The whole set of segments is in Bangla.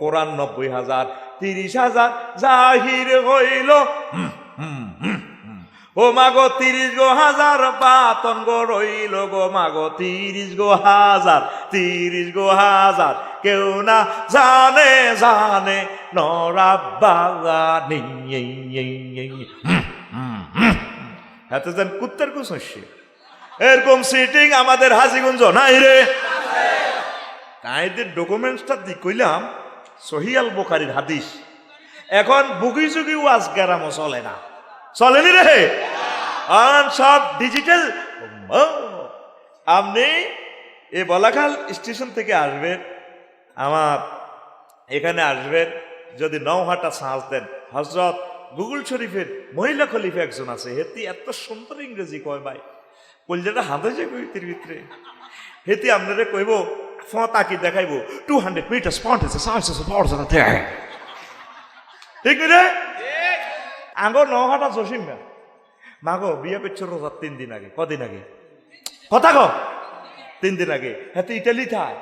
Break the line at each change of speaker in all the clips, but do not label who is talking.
কোরআন 90,000, 30,000 জাহির হইল। ও মাগো 30 গো হাজার পাতন গো রইল গো মাগো 30 গো হাজার, 30 গো হাজার। কেউ না জানে জানে নরাবাগানি। হাতে যেন কুত্তার কুছ হচ্ছে এরকম সিটিং আমাদের হাজীগঞ্জ নাই রে। তাইদের ডকুমেন্টসটা দি কইলাম সহিহ আল বুখারীর হাদিস। এখন বুগি যুগি ওয়াজ গেরামো চলে না, চলেনি রে। আর সব ডিজিটাল। আপনি এই বলাখাল স্টেশন থেকে আসবেন, আমার এখানে আসবেন, যদি নওহাটা সাঁজ দেন, হজরত গুগল শরীফের মহিলা খলিফা একজন আছে, হেতি এত সুন্দর ইংরেজি কয় ভাই, কলজাটা হাতে যায় কইতির ভিতরে। হেতি আপনারে কইব তাকি দেখাইব 200 মিটার ঠিক রে। আগো নওহাটা জসিম না মাগো বিয়ে পেছ রোজার 3 দিন আগে। কদিন আগে কথা কো 3 দিন আগে। হেতে ইটালি থায়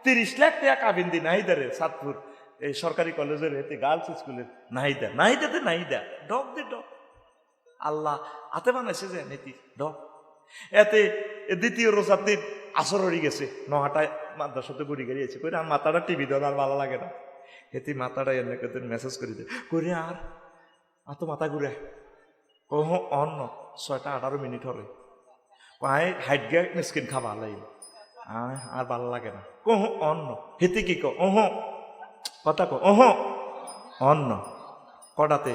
30 লাখ টাকা কাবিন দি নাহিদারে সাতপুর এই সরকারি কলেজের হেতে গার্লস স্কুলের নাহিদাতে নাহিদা ডক দে ডক। আল্লাহ হাতে বানাইছে যে নীতি ডক। এতে দ্বিতীয় রোজার দিন আসর হয়ে গেছে, নহাটায় মাদ্রাসাতে গুড়ি গেড়িয়েছে করে আর মাথাটা টিভি দেওয়ার আর ভালো লাগে না। হেতি মাথাটা এনে মেসেজ করে দেয় করে আর তো মাথা ঘুরে কহ অন্য 6টা 18 মিনিট হলে পায়ে হাইট গে মিসকিন খাবা লাগল আর ভালো লাগে না। কহ অন্য হেতি কি কো ওহ কথা কো ওহ অন্য কটাতে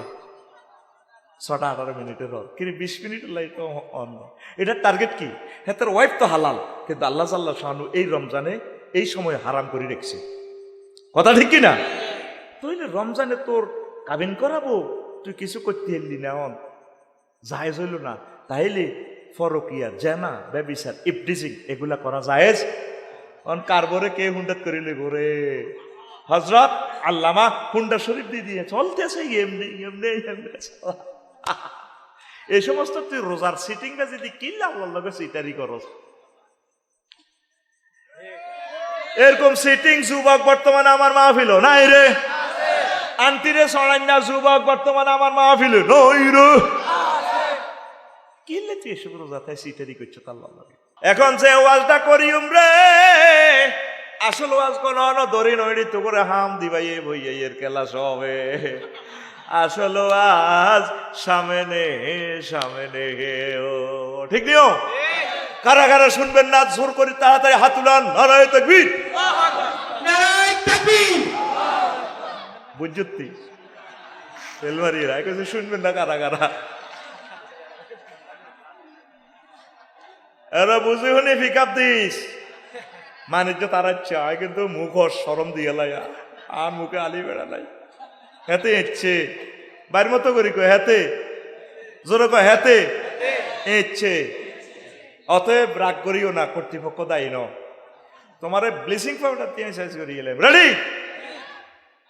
6টা 18 মিনিটের হল কিন্তু 20 মিনিট লাগে তো অন্য। এটার টার্গেট কি? হ্যাঁ তার ওয়াইফ তো হালাল, কিন্তু আল্লাহ সাল্লাহ শানু এই রমজানে এই সময় হারাম করে রেখেছে। কথা ঠিক কিনা? তাইলে রমজানে তোর কাবিন করাবো, তুই কিছু করতে এলি না, অন জায়েজ হইল না, তাইলে ফরকিয়া জেনা ব্যভিচার ইফটিজিং এগুলা করা জায়েজ। অন কারবরে কে হুন্ডাত করিলে ঘরে হজরত আল্লামা হুন্ডা শরীফ দিয়ে দিয়ে চলতেছে এমনি এমনি এমনি। এই সমস্ত তুই রোজার সিটিং বা যদি কিনলে আল্লাহর লগে সিটারি করস। এরকম সিটিং যুবক বর্তমানে আমার মাহফিল নাই রে। আন্টিরে ছড়াই না যুবক বর্তমানে আমার মাহফিল নই রে। কিনলে তুই এসব রোজাতে সিটারি করছো আল্লাহর লগে। এখন যে ওয়াজটা করিম রে আসল ওয়াজ কোন দড়ি নড়ি তো করে হাম দিবাইয়ে বইয়ে এর কেলা সবে। আসল আজ সামনে সামনে ও ঠিক নিও। কারা কারা শুনবেন না জোর করে তাড়াতাড়ি হাত তুলান। নারায়ে তাকবীর, নারায়ে তাকবীর। বুঝতি তেলমারি রায় কিছু শুনবেন না কারা কারা? এরা বুঝে হনি পিকআপ দিস মানে যে তারা চায়, কিন্তু মুখ শরম দিয়ে লাই আর মুখে আলি বেড়া নাই। হেতে এচ্ছে বাইর মতো করি কয় হেতে জোরে কয় হেতে এচ্ছে। অতএব রাগ করিও না, কর্তৃপক্ষ দায়ী ন। তোমার ব্লিচিং পাউডার দিয়ে সাইজ করি গেলে রেডি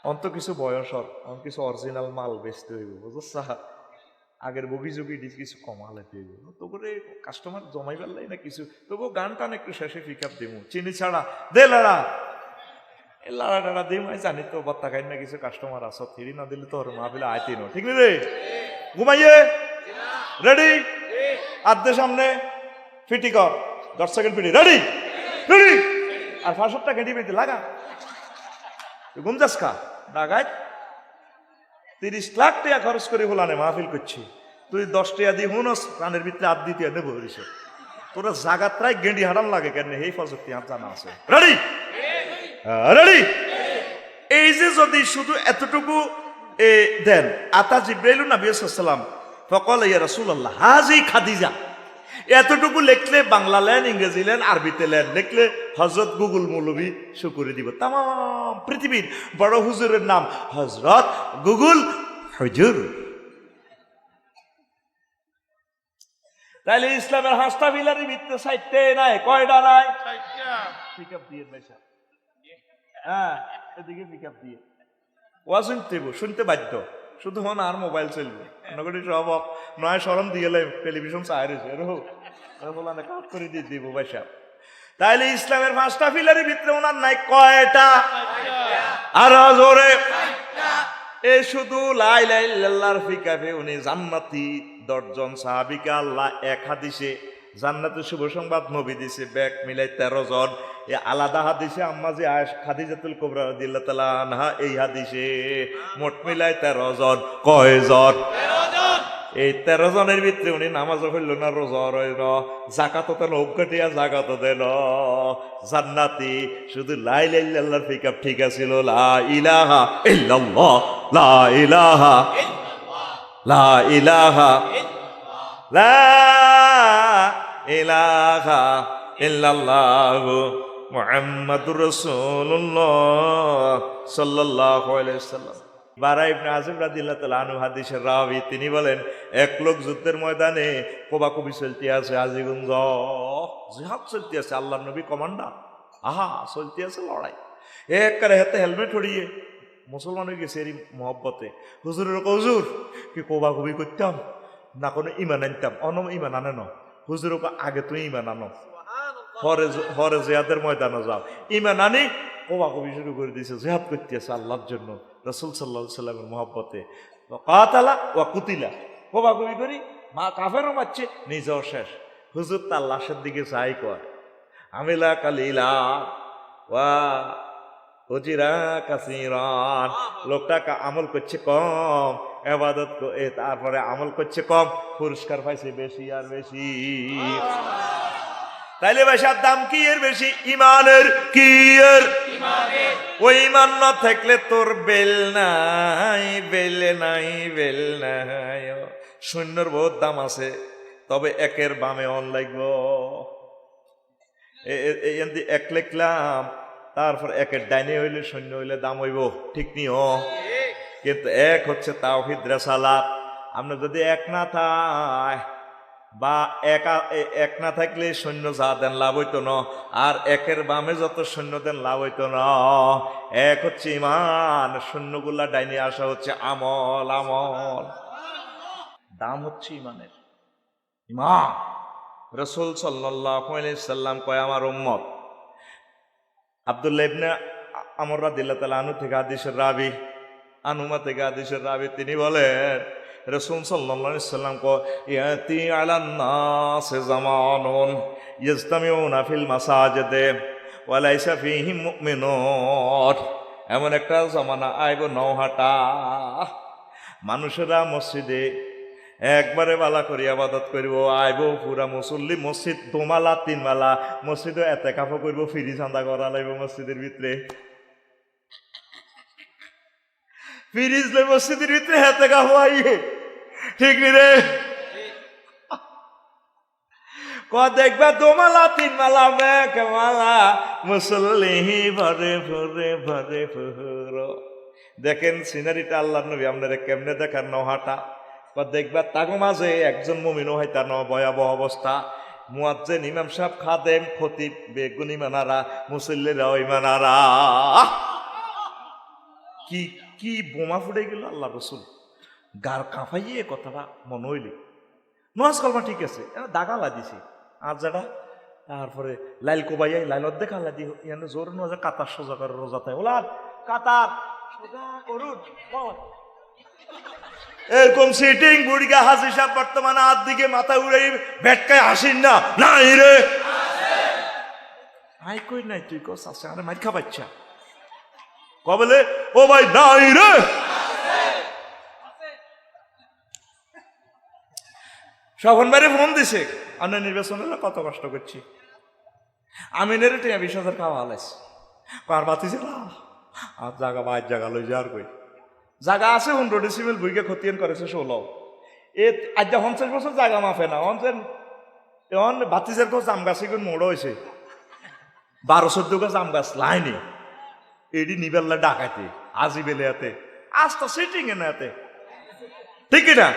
অন্ত কিছু বয়সর কিছু অরিজিনাল মাল বেচতে হইব বুঝছা। আগের বগি যোগী কিছু কমালে পেয়ে তো করে কাস্টমার জমাই পারলাই না কিছু, তবু গান টান একটু শেষে পিক আপ দিব চিনি ছাড়া দে লাড়া লাড়া টাড়া দিম। জানি তো বত্তা খাই না কিছু কাস্টমার আস ফিরি না দিলে তো ওর মা পেলে আইতে ন ঠিক রে। ঘুমাইয়ে রেডি আদ্যে সামনে ফিটি কর 10 সেকেন্ড ফিটি রেডি রেডি আর 5-7টা গেঁটি পেতে লাগা ঘুম যাস খা ডাগায় 30 লাখ টাকা খরচ করে হলানে মাহফিল করছি, তুই 10 টাকা দিয়ে হুনস কানের ভিতরে আদ দিতে নেব হরিস তোরা জাগাত্রায় গেঁডি হারান লাগে কেন এই ফজরটি আর জানা আছে। Ready ready. এই যে যদি শুধু এতটুকু দেন আতা জিব্রাইল নবী সাল্লাল্লাহু আলাইহি ওয়াসাল্লাম ফকাল ইয়া রাসূলুল্লাহ হাজি খাদিজা, এতটুকু লিখলে বাংলা লেন ইংরেজি লেন আরবিতে লেন লিখলে হজরত গুগল মৌলবী শুকুরে দিব। তাম পৃথিবীর বড় হুজুরের নাম হজরত গুগল হুজুর। তাইলে ইসলামের হাসতা বিলারি ভিতরে সাইতে নাই কয়টা নাই? পিকআপ দিয়ে পয়সা হ্যাঁ এদিকে পিকআপ দিয়ে ওয়া শুনতে বাধ্য শুধু হন আর মোবাইল চলবে নগরী সব নয় শরম দিয়ে টেলিভিশন চাইছে বলানে কাট করে দিয়ে দিব পয়সা। তাইলে ইসলামের 5টা পিলারের ভিতরে ওনার নাই কয়টা? আর জোরে এ শুধু লা ইলাহা ইল্লাল্লাহর ফিকাহে উনি জান্নাতি 10 জন সাহাবীকে আল্লাহ এক হাদিসে জান্নাতের শুভ সংবাদ নবী দিছে, ব্যাগ মিলাই 13 জন। এ আলাদা হাদিসে আম্মা যে আয়েশা খাদিজাতুল কুবরা রাদিয়াল্লাহু তাআলা আনহা, এই হাদিসে মোট মিলাই 13 জন। কয় জন? 13 জন। এই 13 জনের ভিতরে উনি নামাজও হইল না, রোজা হইল, যাকাতও দেন, অজ্ঞাটিয়া জাকাতও দেন, জান্নাতি। শুধু লা ইলাহা ইল্লাল্লাহর ফিকাহ ঠিক আছিল, লা ইলাহা ইল্লাল্লাহ, লা ইলাহা ইল্লাল্লাহ, লা ইলাহা ইল্লাল্লাহ, লা ইলাহা ইল্লাল্লাহ মুহাম্মাদুর রাসূলুল্লাহ সাল্লাল্লাহু আলাইহি ওয়াসাল্লাম। বারা ইবনে আযিব রাদিয়াল্লাহু তাআলা আনহু হাদিসের রাবী, তিনি বলেন এক লোক যুদ্ধের ময়দানে কোবাকুবি চলতে আছে, আজিগুঞ্জ জিহাদ চলতে আছে, আল্লাহর নবী কমান্ডার, আহা চলতে আছে লড়াই, একবারে হাতে হেলমেট হরিয়ে মুসলমান হয়ে গেছে এরই মহব্বতে। হুজুরের হুজুর কি কোবাকুবি করতাম না, কোনো ইমান আনতাম, অনম ইমান আনে ন হুজুর, আগে তুই ইমান আনো, হরে জিহাদের ময়দানে যাও, ইমান আনি কোবাকুবি শুরু করে দিয়েছে, জিহাদ করতে আছে আল্লাহর জন্য, রাসূল সাল্লাল্লাহু আলাইহি সাল্লামের মহব্বতে। কাতালা ওয়া কুতিলা, কোবাকুবি করি, মা কাফেরও মারছে, নিজেও শেষ। হুজুর তার লাশের দিকে চাই কয়, আমিলা কালিলা ওয়া উজিরা কাসীরান, লোকটা আমল করছে কম, ইবাদত তারপরে আমল করছে কম, পুরস্কার পাইছে বেশি আর বেশি। তাইলে পয়সার দাম কি এর বেশি? ইমানের। কি এর? ইমানের। ওই ইমান না থাকলে তোর বেল নাই, বেলে নাই, বেল নাই। শূন্যর বহুত দাম আছে, তবে একের বামে অন লাগবো। এক লিখলাম, তারপর একের ডাইনে হইলে শূন্য হইলে দাম হইব, ঠিক নিও। কিন্তু এক হচ্ছে তাওহীদ রিসালাত। আপনি যদি এক না থাক বা এক না থাকলে সৈন্য যা দেন লাভ হইতো না, আর একের বামে যত সৈন্য দেন লাভ হইতো না। এক হচ্ছে ইমান, সৈন্যগুলা ডাইনে আসা হচ্ছে আমল। আমল দাম হচ্ছে ইমানের। ইমান রাসূল সাল্লাল্লাহু আলাইহি সাল্লাম কয়, আমার উম্মত আব্দুল্লাহ ইবনে আমর রাদিয়াল্লাহু তাআলা আনহু থেকে হাদিসের রাবী, আনুমা থেকে হাদিসের রাবী, তিনি বলেন রাসূল সাল্লাল্লাহু আলাইহি সাল্লাম কয়, ইয়াতি আলান নাস জামানুন ইজতামিউনা ফিল মাসাজিদে ওয়া লাইসা ফীহিম মুমিনুন। এমন একটা জামানা আইব, নৌহাটা, মানুষেরা মসজিদে একবারে বালা করি আবাদত করব, আইব পুরা মুসল্লি, মসজিদ 2 মালা 3 মালা, মসজিদে এতেকাফ করব, ফিরি চাঁদা করা লাগব মসজিদের ভিতরে, ফিরিজ লে মসজিদের ভিতরে এতেকাফ আইয়ে, ঠিক নি রে? দেখবা 2 মালা 3 মালা এক মালা, মুসল্লি ভরে ভরে ভরে ভরে। দেখেন সিনারিটা আল্লাহর নবী আপনারা কেমনে দেখার, নহাটা। দেখবা তাগো মাঝে একজন মুমিনও হয়, তার ভয়াবহ অবস্থা, মুয়াজ্জিন, ইমাম সাহেব, খাদেম, খতিব, বেগুন ইমানারা, মুসল্লিরাও ইমানারা। কি কি বোমা ফুটে গেল, আল্লাহ রসুল গার কাঁপাইয়ে কথাটা মনে হইলে। নওয়াজ কলমা ঠিক আছে, দাগা লাগিছে আর যারা, তারপরে লাইল কোবাইয়াই লাইলত দেখা লাগি, ইয়ানে জোর নজা কাতার সোজা করে রোজাতে, ওলা কাতার সোজা করুন। এরকম সিটিং বুড়িগা হাজি সাহেব বর্তমানে হাত দিকে মাথা উড়ে ভেটকায় হাসিন না, নাই রে আই কই নাই, তুই কস আছে, আরে মার খাবাচ্ছা কবলে, ও ভাই নাই রে। সখন বাইরে ফোন দিছে, আমরা নির্বাচন হলে কত কষ্ট করছি, আমিনের 20,000 খাওয়া হালাইছে, কার বাতি ছিল আর জায়গা বাইর জায়গা লই যার কই জায়গা আছে 15 ডেসিমেল ভুইকে খতিয়ান করেছে 16। এ আজ 50 বছর জায়গা মাফে না, অন বাতিজের গাছ আম গাছে কোন মোড় হয়েছে, 12-14 গাছ আম গাছ লাইনে, এডি নিবেল্লা ডাকাইতে আজি বেলেয়াতে আস্তা সিটিং এ নাতে, ঠিক না?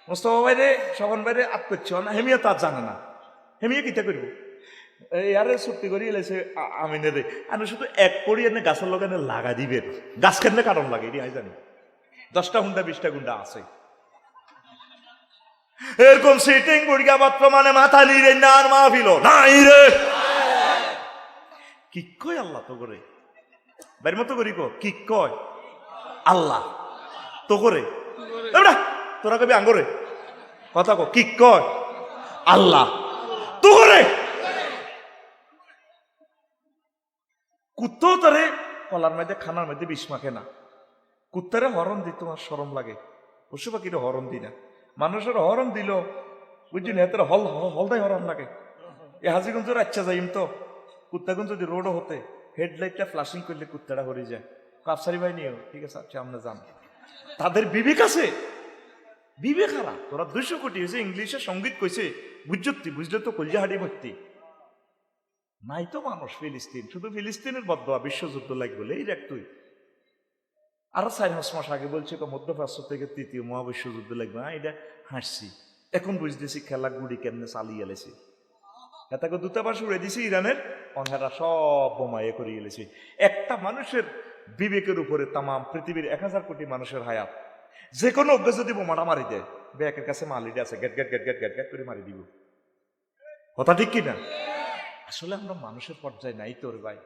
মোস্তফা বাইরে সবন বাইরে আত করছে না, হেমিয়া তার জানে না, হেমিয়া কিতা করবো, ইয়ারে ছুটি করি এলাইছে আমিনে রে, আমি শুধু এক করি এনে গাছের লগে লাগা দিবেন, গাছ কেন কারণ লাগে এটি আই জানি, 10টা গুন্ডা 20টা গুন্ডা আছে এরকম সিটিং বুড়িয়া মাত্র মানে মাথা নিরে না আর মাহফিল নাই রে, কি কই আল্লাহ তো করে বাড়ির মতো করি কি কয় আল্লাহ তো করে তোরা কবি আঙ্গরে কথা কি কয় আল্লাহ তো করে কুত্তাও তারে কলার মধ্যে খানার মধ্যে বিষ মাখে না কুত্তারে হরণ দিতে আমার সরম লাগে পশু পাখির হরণ দি না মানুষের হরণ দিল বুঝলি না এতের হলদাই হরণ লাগে এই হাজিগঞ্জের আচ্ছা যাইম তো কুত্তাগঞ্জ যদি রোডও হতে হেডলাইটটা ফ্লাশিং করলে কুত্তাটা হরে যায় কাপসারি ভাই নিও ঠিক আছে আচ্ছা আমরা যান তাদের বিবেক আছে বিবেক হারা তোরা 200 কোটি হয়েছে ইংলিশে সঙ্গীত কইছে বুঝলে তো কলজাহাড়ি ভর্তি নাই তো মানুষ ফিলিস্তিন শুধু ফিলিস্তিনের বদয়া বিশ্বযুদ্ধ লাগবে এই দেখ তুই আরো 4 মাস আগে বলছে মধ্যপ্রাচ্য থেকে 3য় মহাবিশ্বযুদ্ধ লাগবে না এটা হাসছি এখন বুঝতেছি খেলা গুড়ি কেমনে চালিয়ে এলেছি এটাকে দূতাবাস উড়ে দিছি ইরানের অনহারা সব বোমায়ে করে গেলেছি একটা মানুষের বিবেকের উপরে তাম পৃথিবীর 1000 কোটি মানুষের হায়াত যে কোনো অজ্ঞ যদি বোমাটা মারি দেয় ব্যাকের কাছে মালিটা আছে গেট গেট গেট গেট গেট গেট করে মারি দিব কথা ঠিক কিনা আসলে আমরা মানুষের পর্যায়ে নাই তোর ভাই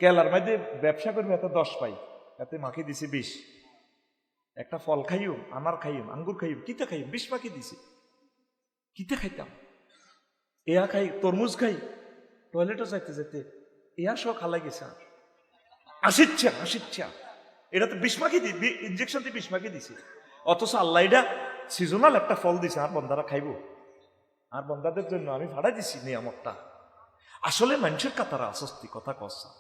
কেলার মধ্যে ব্যবসা করবে এত 10 পাই এতে মাখি দিছি 20 একটা ফল খাইও আনার খাইম আঙ্গুর খাইম কিতে খাইম 20 মাখি দিছি কিতে খাইতাম এয়া খাই তরমুজ খাই টয়লেটও যাইতে যেতে এয়া সব খালাই গেছে আসিচ্ছা এটা তো 20 মাখি ইঞ্জেকশন দিয়ে 20 মাখি দিছি অথচ আল্লাহ এটা সিজনাল একটা ফল দিছে আর বন্দারা খাইব আর বন্দাদের জন্য আমি ভাড়া দিছি নিয়ামতটা আসলে মানুষের কাতারা আসস্তি কথা কসা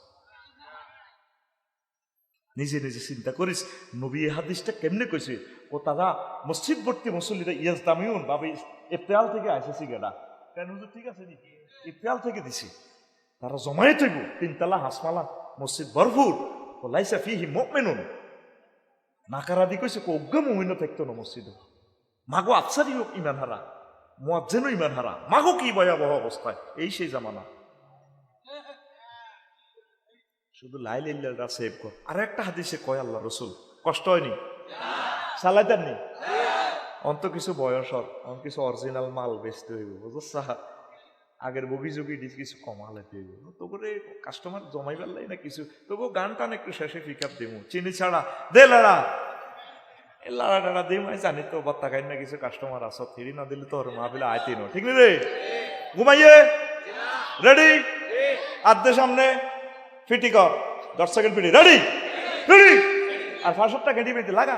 নিজে নিজে চিন্তা করিস নবী হাদিসটা কেমনে কইছে ও তারা মসজিদ ভর্তি মুসল্লিরা ইয়াজ দামিউন ভাবে ইফতেয়াল থেকে আসেছি গেডা কেন হুজুর ঠিক আছে নি ইফতেয়াল থেকে দিছি তারা জমায়েত হইব 3 তলা হাসমালা মসজিদ ভরপুর ও লাইসা ফিহি মুমিনুন নাকারা দি কইছে অজ্ঞ মুমিন থাকতো না মসজিদ মাগো আফসারি হোক ইমান হারা মুয়াজ্জিনও ইমান হারা মাগো কি ভয়াবহ অবস্থায় এই সেই জামানা শুধু লাইলাইল্লাহটা সেভ কর আর একটা হাদিসে কয় আল্লাহ রসুল কষ্ট হয়নি চালাইতেন নি অন্ত কিছু বয়সর অন্ত কিছু অরিজিনাল মাল বেচতে হইব বুঝছ আগের বগি যোগী দিস কিছু কমালাইতে হইব তো করে কাস্টমার জমাই পারলাই না কিছু তবু গান টান একটু শেষে পিক আপ দেবো চিনি ছাড়া দে লাড়া লাড়া টাড়া দিই মানে জানি তো বাত্তা খাই না কিছু কাস্টমার আস ফিরি না দিলে তো মা পেলে আইতে নো ঠিক নেই রে ঘুমাইয়ে রেডি আদ্যে সামনে ফিটি কর 10 সেকেন্ড ফিটি রেডি রেডি আর 500 টাকা দিবি লাগা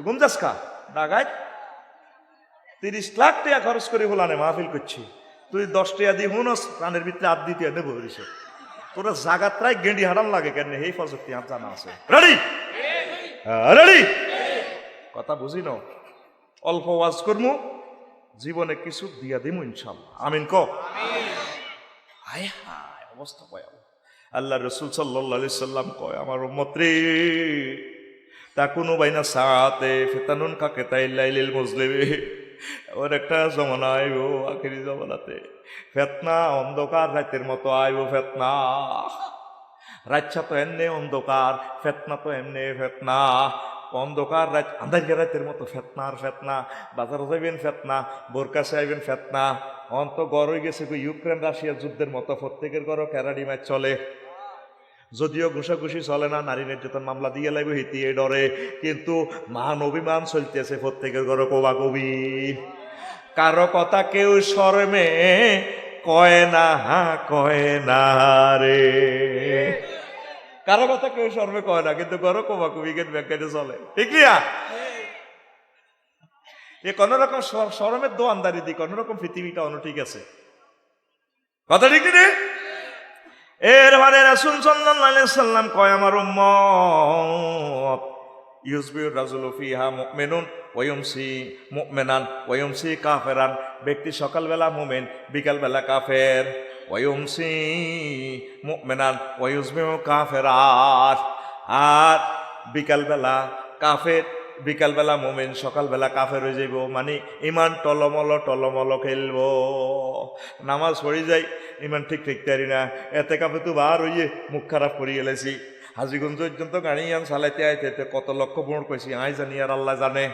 ঘুম যাস কা ডাগাই 30 লাখ টাকা খরচ করে হলানে মাহফিল করছি তুই 10 টাকা দিয়ে হুনস কানের ভিতরে হাত দিতে নেবো রিসে তোরা জাগাতরাই গেন্ডি হারাম লাগে কেন এই ফজরতি হাত জানা আছে রেডি রেডি কথা বুঝি ন অল্প ওয়াজ করমু জীবনে কিছু দিয়া দিমু ইনশাআল্লাহ আমিন ক হায় হায় অবস্থা ভয়াবহ আল্লাহ রসুল সাল্লাল্লাহু আলাইহি সাল্লাম কয় আমার উম্মত রে তাকুনু বাইনা সাআতে ফিতানুন কাকিতাইল মুসলিমি ওর একটা জমানা আইব আখিরি জমানাতে ফেতনা অন্ধকার রাতের মতো আইব ফেতনা রাতটা তো এমনি অন্ধকার ফেতনা তো এমনি ফেতনা অন্ধকার রাত আন্ধারিয়া রাতের মতো ফেতনা আর ফেতনা বাজারে যাইবেন ফেতনা বোর কাছে আইবেন ফেতনা অন্ত গড় হয়ে গেছে ইউক্রেন রাশিয়া যুদ্ধের মতো প্রত্যেকের ঘর ক্যারাডি ম্যাচ চলে যদিও ঘুষাঘুষি চলে না নারী নির্যাতন মামলা দিয়ে লাগবে হিতিয়ে ডরে কিন্তু মান অভিমান চলতেছে প্রত্যেকের ঘর কবা কবি কারো কথা কেউ শরমে কয় না রে কারো কথা কেউ শরমে কয় না কিন্তু ঘর কবা কবি ব্যাখ্যাতে চলে ঠিক না এ কোন রকম শরমের দোয়ানদারি দি কোন রকম পৃথিবীটা অন্য ঠিক আছে কথা ঠিক রে এর মানে রাসূল সাল্লাল্লাহু আলাইহি সাল্লাম কয় আমার উম্মত ইউসবিউ রাজুলু ফিহা মুমিনুন ওয়া ইউমসি মুমিনান ওয়া ইউমসি কাফিরান ব্যক্তি সকালবেলা মুমিন বিকালবেলা কাফের ওয়া ইউমসি মুমিনান ওয়া ইউসবিউ কাফিরান আর বিকালবেলা কাফের বিকালবেলা মুমিন সকালবেলা কাফের হয়ে যাইব মানে ইমান টলমল খেলবো নামাজ পড়ি যাই ইমান ঠিক পারি না এতে কাপে তো বার হইয়ে মুখ খারাপ করি গেলেছি হাজিগঞ্জ পর্যন্ত গাড়ি আন চালাইতে আইতে কত লক্ষ বোন কইছি আই জানি আর আল্লাহ জানে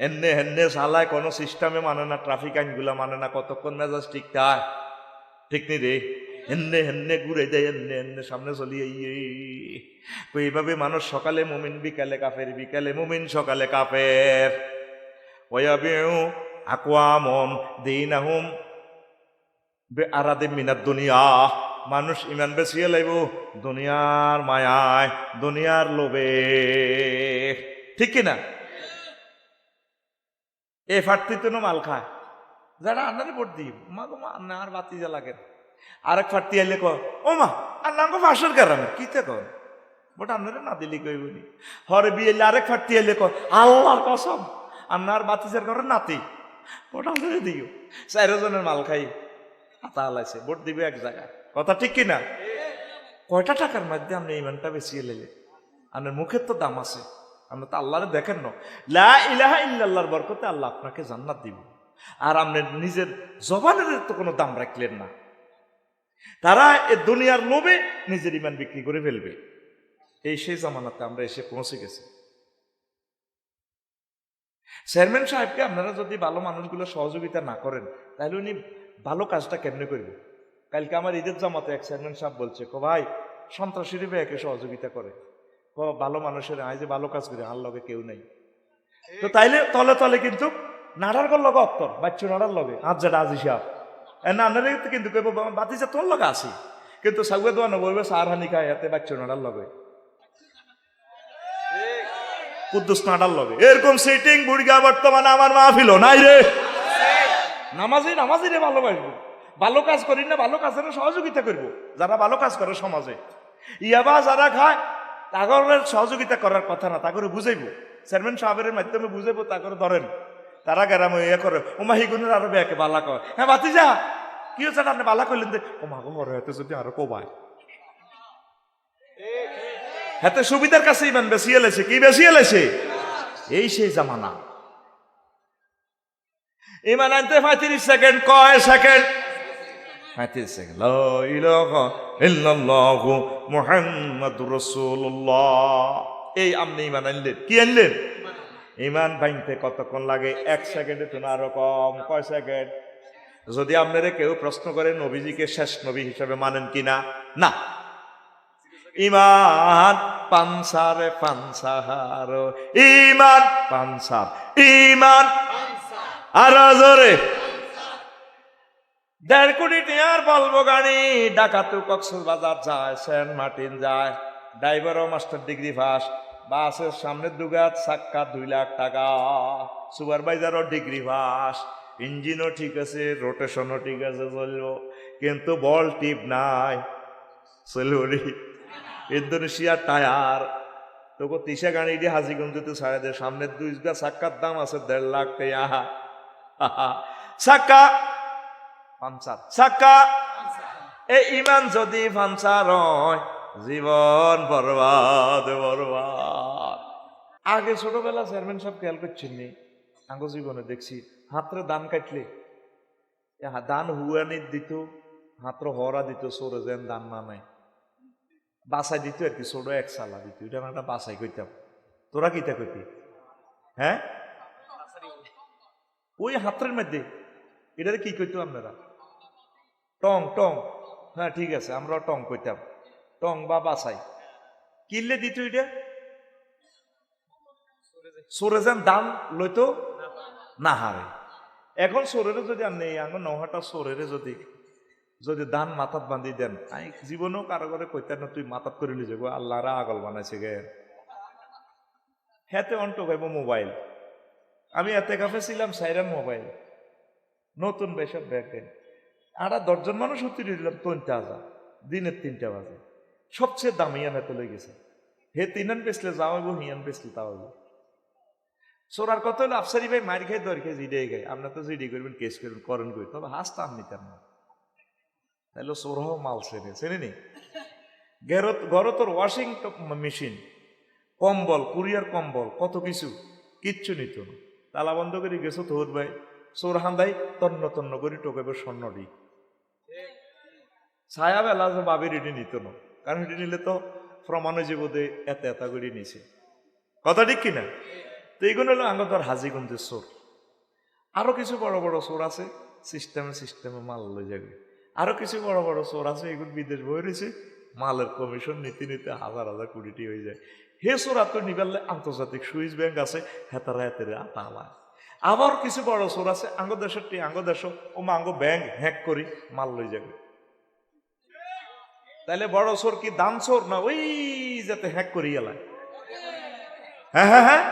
এনে হেন্নে চালায় কোনো সিস্টেমে মানে না ট্রাফিক আইনগুলা মানে না কতক্ষণ মেজাজ ঠিক নি রে হেন্নে হেন্নে ঘুরে দেয়, হেন্নে হেন্নে সামনে চলিয়ে এইভাবে মানুষ সকালে মুমিন, বিকালে কাফের, বিকালে মুমিন, সকালে কাফের। ওয়াবিউ আকওয়ামুম দীনাহুম বিআরাদি মিনাদ দুনিয়া, মানুষ ইমান বেচিয়ে লাইব দুনিয়ার মায়ায়, দুনিয়ার লোভে, ঠিক কিনা? এ ফাটতিতে মাল খায় যারা আন্নারে ভোট দিই, মা গো মা আন্না আর বাতি যা লাগে। আরেক ফাটতি আইলে ক ও মা আন্না গো ফাঁসের কারণে কিতে কর ভোট আন্নারে না দিলি কইবনি। হরে বিয়ে আরেক ফাটতি আইলে ক আল্লাহর কসম আন্নার বাতিজার ঘরে নাতি, ভোট আন্নারে দিও। 4 জনের মাল খাই আতা আলাইছে, ভোট দিবে এক জায়গায়, কথা ঠিক কিনা? কয়টা টাকার মধ্যে আপনি ইমানটা বেচিয়ে লেলে? আপনার মুখের তো দাম আছে, আপনি তো আল্লাহরে দেখেন না। লা ইলাহা ইল্লাল্লাহর বরকতে আল্লাহ আপনাকে জান্নাত দিব, আর আপনি নিজের জবানের তো কোনো দাম রাখলেন না। তারা এ দুনিয়ার লোভে নিজের ইমান বিক্রি করে ফেলবে। এই সেই জামানাতে আমরা এসে পৌঁছে গেছি। চেয়ারম্যান সাহেবকে আপনারা যদি ভালো মানুষগুলো সহযোগিতা না করেন, তাহলে উনি ভালো কাজটা কেমনে করবে? কালকে আমার ঈদের জামাতে এক চেয়ারম্যান সাহেব বলছে, ক ভাই সন্ত্রাসীর একে সহযোগিতা করে, ভালো মানুষের আয় যে ভালো কাজ করে, আর লগে কেউ নাই। তো তাইলে তলে তলে কিন্তু নাড়ার গর লগে অত্তর, বাচ্চু নাড়ার লগে আজ যেটা আজি সাহেব না আনারে কিন্তু বাতিজা তোর লগে আসি, কিন্তু সাগুয়ে দোয়া বলবে সার হানি খায় এতে বাচ্চু নাড়ার লগে, কুদ্দুস নাড়ার লগে। এরকম সিটিং বুড়িগা বর্তমানে আমার মাহফিল নাই রে। নামাজি নামাজি রে ভালোবাসবো, ভালো কাজ করি না ভালো কাজের সহযোগিতা করব। যারা ভালো কাজ করে সমাজে, ইয়াবা যারা খায় তাগরের সহযোগিতা করার কথা না, তাগরে বুঝাইব, চেয়ারম্যান সাহেবের মাধ্যমে বুঝাইব, তাগরে ধরেন। তারা গেরাম ইয়ে করে ওমাহি গুণের আরো বেকে বালা কয়, হ্যাঁ বাতি যা কি হচ্ছে আপনি বালা করলেন যে ও মাগো মরে হয়তো যদি আরো কোবায়, হাতে সুবিধার কাছে ইমান বেশি এলেছে, কি বেশি এলেছে? এই সেই জামানা। ইমান আনতে 35 সেকেন্ড, কয় সেকেন্ড? 35 সেকেন্ড। লা ইলাহা ইল্লাল্লাহু মুহাম্মাদুর রাসূলুল্লাহ। এই আপনি ইমান আনলেন, কি আনলেন? ইমান ভাঙতে কতক্ষণ লাগে? 1 সেকেন্ডে তো আরো কম। কয় সেকেন্ড? যদি আপনারা কেউ প্রশ্ন করে নবীজিকে শেষ নবী হিসেবে মানেন কিনা, না, ইমান পানসারে পানসার, ইমান পানসার, ইমান আর জোরে 1.5 কোটি টিয়ার বলবো গাড়ি ডাকাতু কক্সবাজার যায়, সেন্ট মার্টিন যায়, ড্রাইভারও মাস্টার ডিগ্রি পাস, বাসের সামনের দুগাত চাক্কা 2 লাখ টাকা, সুপারভাইজারও ডিগ্রি পাস, ইঞ্জিনও ঠিক আছে, রোটেশনও ঠিক আছে, চলবো, কিন্তু বল টিপ নাই, চলবো রে। ইন্দোনেশিয়া টায়ার তোকে 30 গাড়ি দিয়ে হাজিগঞ্জতে ছাড়া দেয়, সামনের 2 চাক্কার দাম আছে 1.5 লাখ টাকা। চাক্কা পাঞ্চার, চাক্কা এই ইমান যদি পাঞ্চার হয় জীবন বরবাদ বরবাদ। আগে ছোটবেলা চেয়ারম্যান সাহেব খেয়াল করছেন নি, আঙ্গ জীবনে দেখছি হাতরে দান কাটলে দান হুয়ানি দিত, হাতর হরা দিত, সরে যেন দান না নাই বাসাই দিত আর কি, ছোট 1 সালা দিত, এটা একটা বাসাই কইতাম। তোরা কিতা কইতি? হ্যাঁ ওই হাতের মধ্যে এটারে কি কইতো আপনারা? টং টং, হ্যাঁ ঠিক আছে, আমরা টং কইতাম, টং বা বাসাই। কিনলে দিত এটা সরে যান দাম লইতো না হারে। এখন সরেরে যদি আপনি আঙ্গ নহাটা সরেরে যদি যদি দান মাথাত বান্ধি দেন, আই জীবনেও কারো করে কইতেন না তুই মাথাত করে লিজে গো আল্লাহরা আগল বানাইছে গে। হেতে অন্ট গাইব মোবাইল, আমি এতে কাফে ছিলাম, সাইরান মোবাইল নতুন বেসব ব্যাগ আর 10 জন মানুষ হতে দিলাম 3টা দিনের 3টা বাজে, সবচেয়ে দামি আনাতে লই গেছে। হে 3 বেসলে যাও হইব, হিয়ান বেসলে তাও হইব। সোরার কথা হলো আফসারি ভাই মার খাই দর খেয়ে জিডে গাই, আপনার তো জিডি করবেন, কেস করবেন, করেন করি, তবে হাসতাম নিতাম না, তাইলে সোরহ মাল সেনে চেনে ঘর তোর ওয়াশিং মেশিন, কম্বল, কুরিয়ার কম্বল, কত কিছু, কিচ্ছু নিত না। তালা বন্ধ করে গেছো তোর ভাই সোর হান্দাই তন্ন তন্ন করে টোকাবে স্বর্ণডি ছায়া বেলা যে বাবে রেডি নিত না, কারণ রেডি নিলে তো প্রমাণে যে বোধে এত এত করে নিছে, কথা ঠিক কিনা? তো এইগুলো হলো আঙ্গ ধর হাজিগঞ্জের সোর। আরো কিছু বড় বড় সোর আছে, সিস্টেমে সিস্টেমে মাল লই যাবে। আরো কিছু বড় বড় চোর আছে, এগুলো বিদেশ বই রয়েছে, মালের কমিশন নীতি নিতে হাজার হাজার কোটি হয়ে যায়। হে চোরা তো নিবালে আন্তর্জাতিক সুইস ব্যাংক আছে, হেতারা হেতের আতালায়। আবার কিছু বড় চোর আছে, আঙ্গ দেশের টি আঙ্গ দেশ ও আঙ্গ ব্যাংক হ্যাক করি মাল লই যাবে। তাইলে বড় চোর কি দান চোর না ওই যাতে হ্যাক করি এলায়? হ্যাঁ হ্যাঁ হ্যাঁ,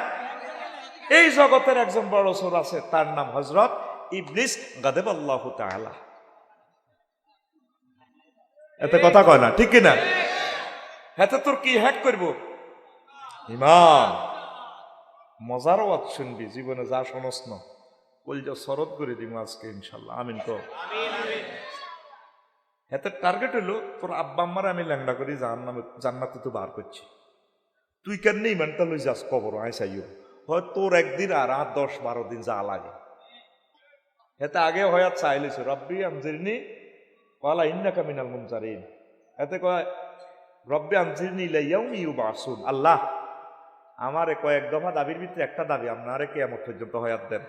এই জগতের একজন বড় চোর আছে, তার নাম হযরত ইবলিস গাদাবাল্লাহু তাআলা। এতে কথা কয় না, ঠিক কিনা? হেতে তোর কি হ্যাক করব? ইমান। মজার ওয়াজ শুনবি, জীবনে যা শোনস না কলজা শরৎ করে দিব আজকে ইনশাল্লাহ। আমিন তো। হেতে টার্গেট হলো তোর আব্বা আম্মার আমি ল্যাংড়া করি জান্নাতে তো বার করছি, তুই কেন ইমানটা লই যাস কবর আইসাইও, হয় তোর একদিন আর 10-12 দিন যা লাগে। হেতে আগে হয় চাইলেছে রব্বি আমজিরনি ওয়ালা ইন্নাকা মিনাল মুনজারিন। এতে কয় রব্বি আমজিরনি ইলা ইয়াউমি ইউবাসুন, আল্লাহ আমারে কয়েক দফা দাবির ভিতরে একটা দাবি, আপনারে কিয়ামত পর্যন্ত হয়াত দেন।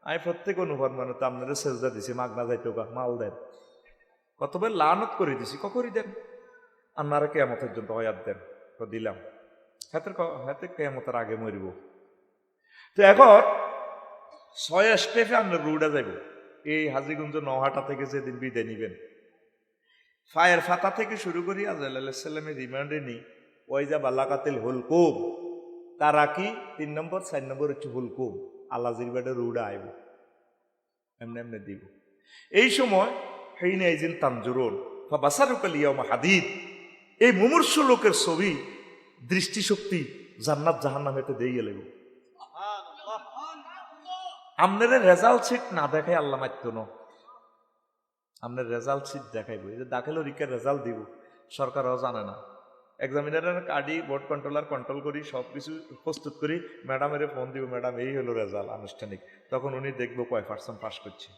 আমি প্রত্যেক অনুভব মানে তো আপনাদের সেজদা দিছি, মাগনা যাইতো গা মাল দেন, কতবার লানত করে দিছি, করি দেন, আপনারে কিয়ামত পর্যন্ত হয়াত দেন, তো দিলাম। হাতে কিয়ামতের আগে মরিব। তো এখন 6 স্টেপে আপনার রুডা যাইব। এই হাজীগঞ্জ নহাটা থেকে যেদিন বিদায় নিবেন, ফায়ের ফাতা থেকে শুরু করি আজরাইল আলাইহিস সালামের রিমান্ডে নি ওই যা বালাকাতিল হুলকুম, তারা কি 3 নম্বর 4 নম্বর হচ্ছে হুলকুম, আল্লাহ জিরবাডে রুডা আইব, এমনি এমনি দিব। এই সময় হেইনা ইজিন তানজুরুন ফাবাসারুকাল ইয়াউমা হাদিদ, এই মুমূর্ষু লোকের ছবি দৃষ্টিশক্তি জান্নাত জাহান্নাম হতে দিয়ে গেল। আপনাদের রেজাল্ট শিট না দেখাই আল্লাহ মাত্য ন, আপনার রেজাল্ট শিট দেখাইব। এই যে দাখিল পরীক্ষার রেজাল্ট দিব, সরকারও জানে না। এক্সামিনারের কার্ডি বোর্ড কন্ট্রোলার কন্ট্রোল করি, সব কিছু প্রস্তুত করি, ম্যাডামের ফোন দিব, ম্যাডাম এই হলো রেজাল্ট আনুষ্ঠানিক। তখন উনি দেখবো কয় পার্সেন্ট পাস করছে।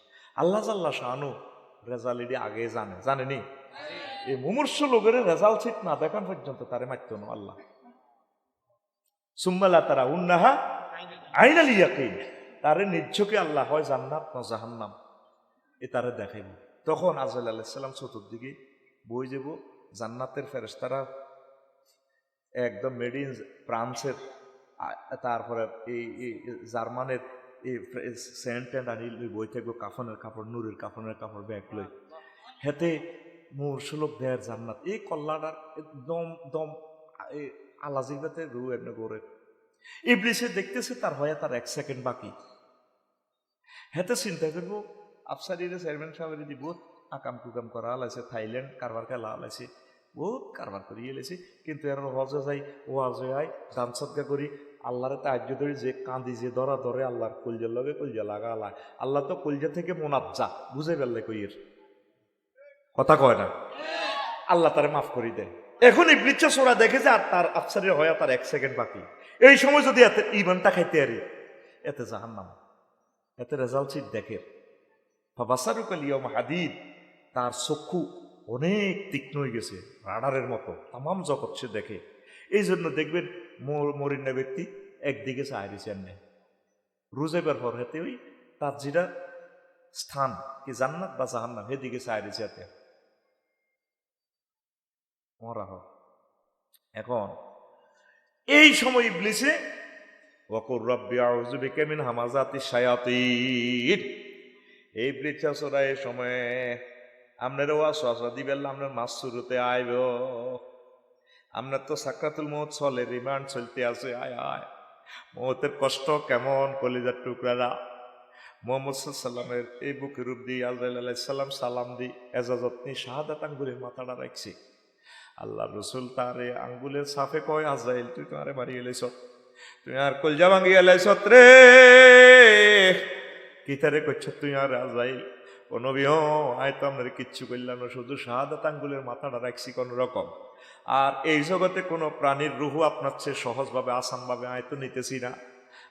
আল্লাহ জাল্লা শানু রেজাল্ট এটি আগে জানেনি। এই মুমূর্ষু লোকের রেজাল্ট শিট না দেখান পর্যন্ত তারে মাত্য ন আল্লাহ। সুম্মালা তারা উন্নাহা আইনাল ইয়াকিন, তারে নির্ঝকে আল্লাহ হয় জান্নাত না জাহান্নাম এ তারে দেখাইব। তখন আজরাইল আলাইহিস সালাম চতুর্দিকে বই যাব, জান্নাতের ফেরেশতারা একদম মেড ইন ফ্রান্সের, তারপরে এই জার্মানের এই সেন্ট অ্যান্ড আনিল বই থাকবো, কাফনের কাপড়, নূরের কাফনের কাপড় ব্যাগ লই, হেতে মোর সুলভ দেয়ার জান্নাত। এই কল্লাটার দম দম আলাজিবাতে রু এমনি গোরে ইবলিসে দেখতেছে তার হয় তার 1 সেকেন্ড বাকি। হেতে চিন্তা করবো আফসারিরে চেয়ারম্যান সাহেবের যদি বহুত আকাম কুকাম করা আলাইছে, থাইল্যান্ড কারবার খেলা আলাইছে, বহুত কারবার করিয়ে এলেছি, কিন্তু এর হজে যাই ওয়াজে আই দান সদকা করি, আল্লাহরে তাহাজ্জুদ ধরি, যে কাঁদি যে ধরা ধরে আল্লাহর কলজার লগে কলজা লাগা আলা, আল্লাহ তো কলজা থেকে মোনাজ্জা, বুঝে ফেললে কইয়ের কথা কয় না, আল্লাহ তারে মাফ করি দেয়। এখন ইবলিসে সোরা দেখে যে আর তার আফসারির হয় তার 1 সেকেন্ড বাকি। এই সময় যদি এতে ইমানটা খাইতে আরি, এতে জাহান্নাম, এতে রেজাল্ট শিট দেখে। ফাবাসারুকাল ইয়াউমা হাদিদ, তার চক্ষু অনেক তীক্ষ্ণ হয়ে গেছে, রাডারের মতো তামাম জগৎ সে দেখে। এই জন্য দেখবেন মরিন্না ব্যক্তি একদিকে চায় দিচ্ছেন নেই, রুজাইবার পর হেতে ওই তার যেটা স্থান কি জান্নাত বা জাহান্নাম সেদিকে চায় দিচ্ছে মরা হোক। এখন এই সময় ইবলিসে ওয়াকুর রাব্বি আউযু বিকা মিন হামাযাতিশ শায়াতিন, এই বৃক্ষাসরা এই সময়ে আপনার ওয়াসওয়াসা দিবেন, আপনার মাস শুরুতে আইব, আপনার তো সাকরাতুল মউত চলে, রিমান্ড চলতে আছে, আয় আয় মউতের কষ্ট কেমন কলিজার টুকরারা। মুহাম্মদ সাল্লামের এই বুকের রূপ দিয়ে আজরাইল আলাইহিস সালাম সালাম দি এজাজত নি শাহাদাত আঙ্গুলের মাথাটা রাখছি। আল্লাহ রসুল তারে আঙ্গুলের সাফে কয় আজরাইল তুই তোমারে মারিয়ে এলাইছ, তুই আর কলজা ভাঙিয়ে এলাইছ রে, কিতারে করছ তুই আর আজরাইল, ও নবী আয় তো আপনার কিচ্ছু করলাম না, শুধু শাহাদাত আঙ্গুলের মাথাটা রাখছি কোন রকম। আর এই জগতে কোনো প্রাণীর রুহু আপনার চেয়ে সহজভাবে আসানভাবে আয় তো নিতেছি না।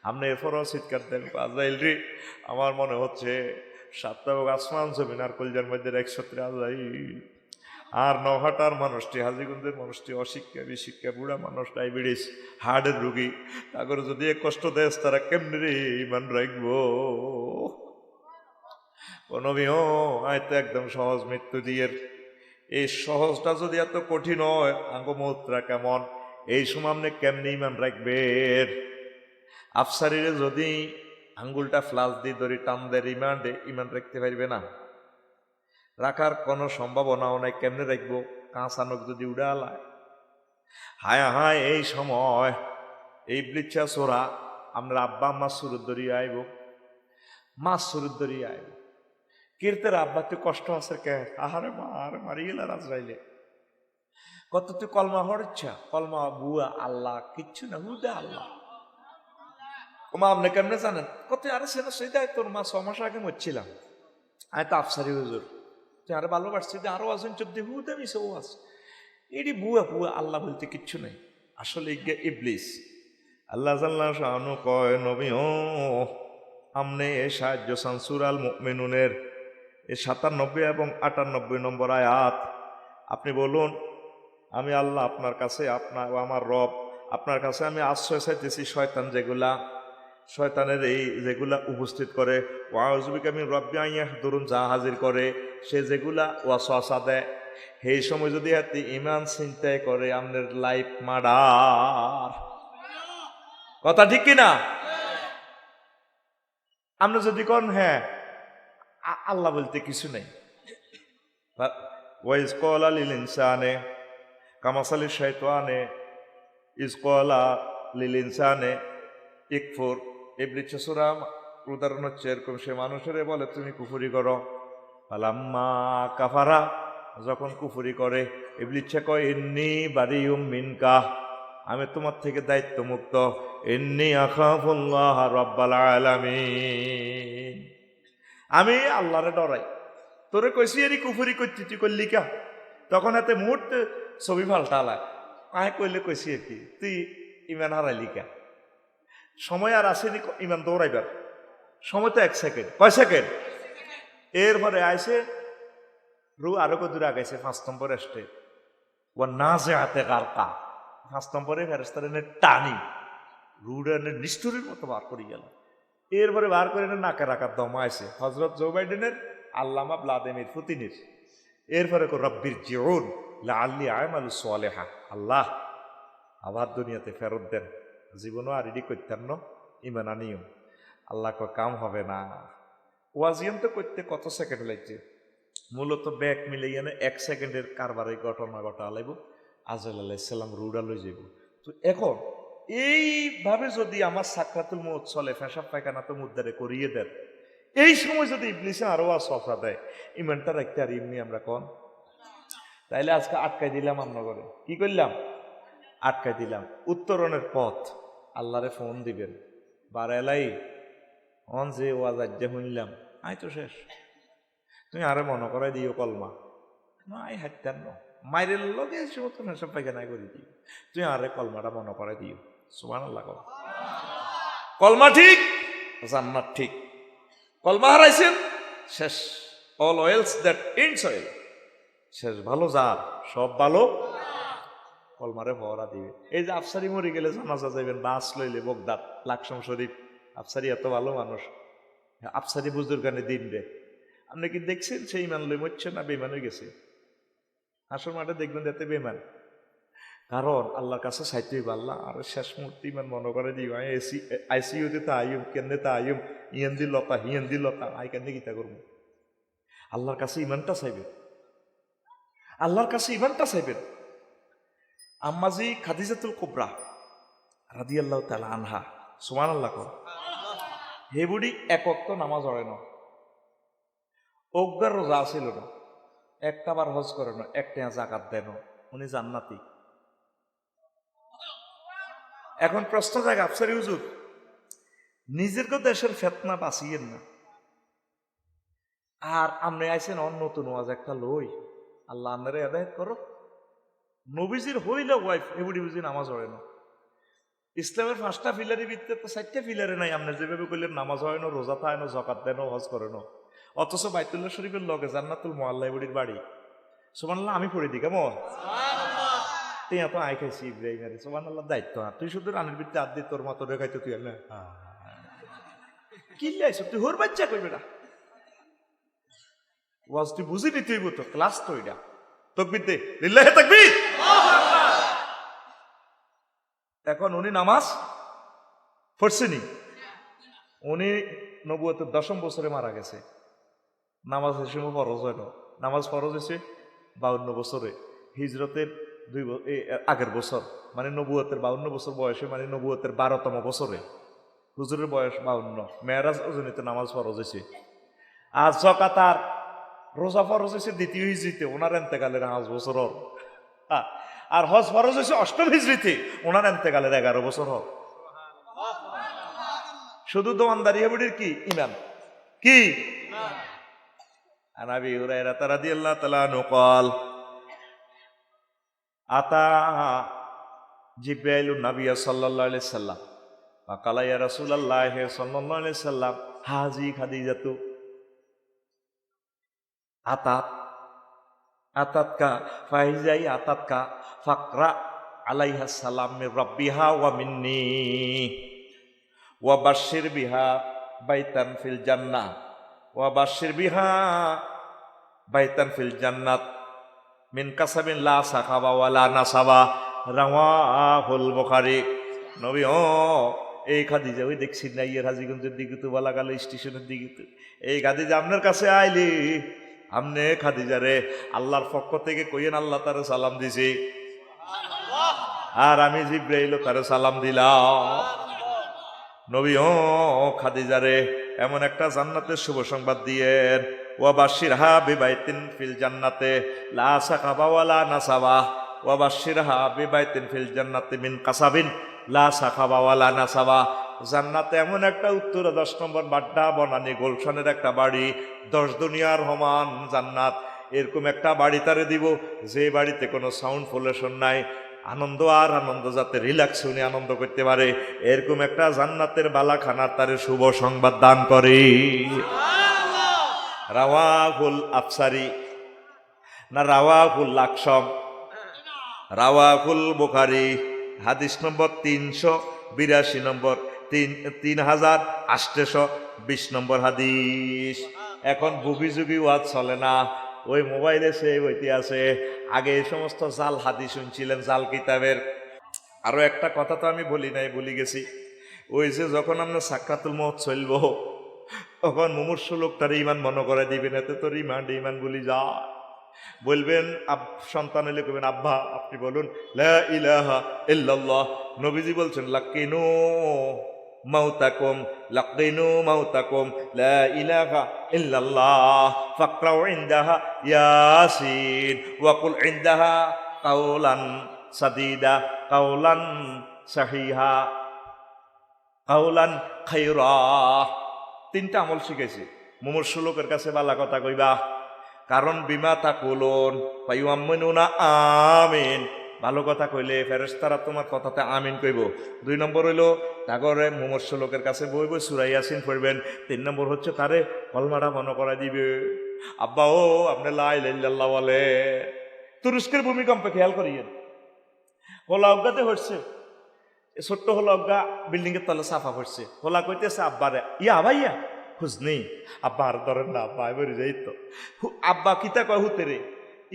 আপনি এরপরও চিৎকার দেন আজরাইল রে, আমার মনে হচ্ছে 7টা আসমান জমিন আর কলজার মধ্যে 100 আজরাইল। আর নহাটার মানুষটি, হাজীগঞ্জের মানুষটি অশিক্ষা বিশিক্ষা, বুড়া মানুষ, ডায়াবেটিস হার্টের রোগী, তাদের যদি কষ্ট দেয় তারা কেমনি রে ইমান রাখবো। ও নবী, ও হয়তো একদম সহজ মৃত্যু দিয়ে, এই সহজটা যদি এত কঠিন হয়, আঙ্গমুত্রা কেমন, এই সময় আপনি কেমনি ইমান রাখবেন? আফসারিরে যদি আঙ্গুলটা ফ্লাস দিয়ে ধরি টান দেয় ইমান রাখতে পারবে না, রাখার কোনো সম্ভাবনাও নাই। কেমনে রাখবো? কাঁচানক যদি উড়ালায়, হায় হায়, এই সময় এই ব্লিচ্ছা চোরা আমরা আব্বা মাছ সুরুদ ধরিয়ে আইব, মাছ সুরুদ ধরিয়ে আইব। কীর্তের আব্বা তুই কষ্ট আছে কে? আহারে মা, আরে মারি গেল রাজরাইলে কত, তুই কলমা হরচ্ছা, কলমা বুয়া আল্লাহ কিচ্ছু না, হুদে আল্লাহ। ও মা, আপনি কেমনে জানেন? কত আরে সে না সেটাই তোর মা 6 মাস আগে মরছিলাম, আয় তো আফসারি হুজুর, তুই আরে ভালোবাসছি, আরো আছেন চোদ্দ হুদে মিশে ও আছে, এটি বুয়া বুয়া আল্লাহ বলতে কিচ্ছু নেই, আসলে ইবলিস। আল্লাহ জাল্লাহ শানু কয়, নবী ও আমনে সাহায্য চান সূরা আল মুমিনুনের 97 এবং 98 নম্বর আয়াত। আপনি বলুন, আমি আল্লাহ আপনার কাছে, আপনার আমার রব আপনার কাছে আমি আশ্রয় চাইতেছি শয়তান, শয়তানের এই যেগুলা উপস্থিত করে, ওয়াউযুবিকা মিন রাব্বি আন ইয়াহদুরুন, যা হাজির করে, সে যেগুলা ওয়াসওয়াসা দেয়, সেই সময় যদি আপনি ইমান চিন্তায় করে, আপনার লাইফ মার্ডার। কথা ঠিক কিনা? আপনি যদি কোন হ্যাঁ আল্লাহ বলতে কিছু নেই, ওয়াইজ ক্বালা লিল ইনসানে কামাসালি শাইতানে ইজ ক্বালা লিল ইনসানে ইকফুর। ইবলিস সূরা উদাহরণ হচ্ছে এরকম, সে মানুষের বলে তুমি কুফরি করো, ফালাম্মা কাফারা, যখন কুফরি করে ইবলিস কয় ইন্নী বারিউম মিনকা, আমি তোমার থেকে দায়িত্ব মুক্ত, ইন্নী আখাফুল্লাহ রাব্বাল আলামিন, আমি আল্লাহরে ডরাই। তোরে কইছি এরি কুফরি করছি, তুই করলি কা? তখন এতে মুহূর্তে ছবি পাল্টালা, আয় কইলে কইছি আর কি, তুই ইমান হারাইলি কা? সময় আর আসেনি ইমান দৌড়াইবার, সময় তো 1 সেকেন্ড, কয় সেকেন্ড? এরপরে আইসে রু আরো দূরে আগাইছে 5 নম্বর স্টে, ও না যে হাতে গারকা, 5 নম্বরে ফেরেশতারে টানি রুডে নিষ্ঠুরের মতো বার করে গেল। এরপরে বার করে নাকে রাখার দমা আছে হজরত জো বাইডেনের, আল্লামা ভ্লাদিমির পুতিনের। এরপরে রব্বির জিউন লাআল্লি আমালু সালিহা, আল্লাহ আবার দুনিয়াতে ফেরত দেন, জীবনও আর রেডি করতেন না, ইমান আনিও। আল্লাহ কাম হবে না। ওয়াজিয়ান তো করতে কত সেকেন্ড লাগছে, মূলত ব্যাগ মিলে গেলে 1 সেকেন্ডের কারবারে ঘটনা ঘটা লাইব, আজরাইল আলাইহিস সালাম রুডা লই যাইব। তো এখন এইভাবে যদি আমার সাকরাতুল মউত চলে, পেশাব পায়খানা তো মুদ্দারে করিয়ে দেন, এই সময় যদি ইবলিসে আরো সফা দেয়, ইমানটা রাখতে আর এমনি আমরা কোন, তাইলে আজকে আটকাই দিলাম, আমরা করে কি করলাম? আটকাই দিলাম। উত্তরণের পথ, আল্লাহরে ফোন দিবেন, বারেলাই অন যে ওয়াজ আজ্জা শুনলাম, আই তো শেষ, তুমি আরে মনে করাই দিও কলমা, আই হাঁটতেন না মাইরের লগে সমস্ত পেশাব পায়খানা করে দিও, তুমি আরে কলমাটা মনে করাই দিও। সুবহানাল্লাহ। কলমা ঠিক, জান্নাত ঠিক। কলমা হারাইছেন, শেষ। All wells that ends well, শেষ ভালো যা, সব ভালো কলমারে ভরা দিবে। এই যে আফসারি মরে গেলে জানাজা যাইবেন, বাস লইলে বগদাদ লাকসাম শরীফ, আফসারি এত ভালো মানুষ, আফসারি বুজুর্গানে দিন রে, আপনি কি দেখছেন সেই ইমান লই মরছে না বেইমান হয়ে গেছে? আসল মাঠে দেখবেন এতে বেইমান, কারণ আল্লাহর কাছে চাইতে হইব, আল্লাহ আর শেষ মুহূর্তে ইমান মনে করে দিই, আইসিইউতে তা আইম কেন্দ্রে তা I'm, Ian the Lata হিয়ান the Lata, I কেন্দ্রে গীতা করবো। আল্লাহর কাছে ইমানটা চাইবেন, আল্লাহর কাছে ইমানটা চাইবেন। আম্মাজি খাদিজাতুল কুবরা রাদিয়াল্লাহু তাআলা আনহা, সুবহানাল্লাহ, হে বুড়ি 1 ওয়াক্ত নামাজ পড়ে না, অগ্রার রোজা ছিল না, একটা বার হজ করে না, একটা যাকাত দেন, উনি জান্নাতি। এখন প্রশ্ন জায়গা, আফসারি হুজুর নিজের তো দেশের ফেতনা বাঁচিয়েন না, আর আপনি আইছেন অন্য নতুন ওয়াজ একটা লই, আল্লাহ আপনারে হেদায়েত করো। নবীজির হইলে ওয়াইফ এগুলি বুঝি নামাজ হয় না, ইসলামের 5টা ফিলারের ভিত্তিতে তো 4টা ফিলারে নাই, আপনি যেভাবে করলেন নামাজ হয় না, রোজা থায় না, যাকাত দেন, হজ করে না, অথচ বাইতুল্লাহ শরীফের লগে জান্নাতুল মুআল্লা বুড়ির বাড়ি। সুবহানাল্লাহ, আমি পড়ে দিই কেমন? তুই এত আয় খাইছি ইব্রাহিমের, সুবহানাল্লাহ, দায়িত্ব না, তুই শুধু রানের ভিত্তি আদ দিয়ে তোর মতো রেখাইতে তুই না কি লাইছ, তুই হোর বাচ্চা কইবে না। ওয়াজটি বুঝি নিতে হইব তো, ক্লাস তো এটা। তাকবীর দে, লিল্লাহি তাকবীর। এখন উনি নামাজ পড়ছেনি, উনি নবুয়তের 10ম বছরে মারা গেছে। নামাজ এর সময় ফরজ হয় না, নামাজ ফরজ হয়েছে 52 বছরে, হিজরতের আগের বছর, মানে নবুয়তের 52 বছর বয়সে, মানে নবুয়তের 12তম বছরে। হুজুরের বয়স 52, মেরাজ ওজনিতে নামাজ ফরজ হয়েছে। আর যাকাতার রোজা ফরজ হয়েছে 2য় হিজরিতে, ওনার এন্তেকালের 5 বছর হল। আর হজ ফরজ হয়েছে 8ম হিজরিতে, ওনার এন্তেকালের 11 বছর হল। শুধু দোয়ানদারি হেবুডির কি ইমান, কি আন আবি হুরায়রা রাদিয়াল্লাহু তাআলা আনহু قال আতা জিবরাইলুন নবী সাল্লাল্লাহু আলাইহি সাল্লাম ফাকালা ইয়া রাসূলুল্লাহ সাল্লাল্লাহু আলাইহি সাল্লাম হাজি খাদিজাতু আতাতকা ফাইজাই আতাতকা ফাকরা আলাইহা সালাম মির রাব্বিহা ওয়া মিন্নি ওয়া বাশশির বিহা বাইতান ফিল জান্নাহ ওয়া বাশশির বিহা বাইতান ফিল জান্নাত মিন কাসাবিন লা সাখাবা ওয়ালা নাসাবা, রাওয়াহুল বুখারী। নবী এই খাদিজা ওই দেখছি না ইয়ের হাজীগঞ্জের দিকে তো বালাগাল স্টেশনের দিকে তো এই খাদিজা আপনার কাছে আইলি, আমনে খাদিজা রে আল্লাহর পক্ষ থেকে কইয়েন আল্লাহ তারে সালাম দিছি, আর আমি জিবরাইল তারে সালাম দিলাম। নবী খাদিজা রে এমন একটা জান্নাতের শুভ সংবাদ দিয়েন, ওয়া বাশশিরহা বিবাইতিন ফিল জান্নাতে লা সাখাবা ওয়ালা নাসাবা ওয়া বাশশিরহা বিবাইতিন ফিল জান্নাতি মিন কাসাবিন লা সাখাবা ওয়ালা নাসাবা। জান্নাতে এমন একটা উত্তরে 10 নম্বর বাড্ডা বনানি গুলশানের একটা বাড়ি, 10 দুনিয়ার সমান জান্নাত। এরকম একটা বাড়ি তারে দিব যে বাড়িতে কোনো সাউন্ড পলিউশন নাই, আনন্দ আর আনন্দ, যাতে রিল্যাক্স উনি আনন্দ করতে পারে, এরকম একটা জান্নাতের বালাখানার তারে শুভ সংবাদ দান করে। রাওয়াহুল আফসারি না রাওয়াহুল আকসম, রাওয়াহুল বুখারী, হাদিস নম্বর 382 নম্বর, 3820 নম্বর হাদিস। এখন বুগি যুগি ওয়াজ চলে না, ওই মোবাইলে সে বইতে আছে। আগে এই সমস্ত জাল হাদিস শুনছিলেন, জাল কিতাবের। আরো একটা কথা তো আমি বলি নাই, বলি গেছি, ওই যে যখন আমরা সাকরাতুল মউত চলব, তখন মুমূর্ষু লোকটারে ইমান মনে করে দিবেন, এতে তোর ইমান বলি যা বলবেন। সন্তান হলে কবেন আব্বা আপনি বলুন লা ইলাহা ইল্লাল্লাহ। নবীজি বলছেন লাকিনু মাউতাকুম লাকিনু মাউতাকুম লা ইলাহা ইল্লাল্লাহ ফাকরাউ ইনদাহা ইয়াসিন ওয়া কুল ইনদাহা কাওলান সাদীদা কাওলান সাহিহা কাওলান খায়রা। 3টা আমল শিখেছি। মুমূর্ষু লোকের কাছে বালা কথা কইবা, কারণ বিমা তাকুলুন ফায়ুআমিনুনা আমিন, ভালো কথা কইলে ফেরেশতারা তোমার কথাতে আমিন কইব। 2 নম্বর হইল তাগরে মুমূর্ষু লোকের কাছে বই সূরা ইয়াসিন পড়বেন। 3 নম্বর হচ্ছে তারে কলমাটা মনে করা দিবে। আব্বা ও আপনি লা ইলাহা ইল্লাল্লাহ বলে। তুরস্কের ভূমিকম্পে খেয়াল করিয়েন, হোলা অজ্ঞাতে হচ্ছে, ছোট্ট হোলা অজ্ঞা বিল্ডিং এর তলে সাফা পড়ছে। হোলা কইতেছে আব্বারে ইয়া ভাইয়া খুঁজনি, আব্বা আর ধরেন না, আব্বা বেরিয়ে যাই তো। আব্বা কিতা কয় হুতেরে,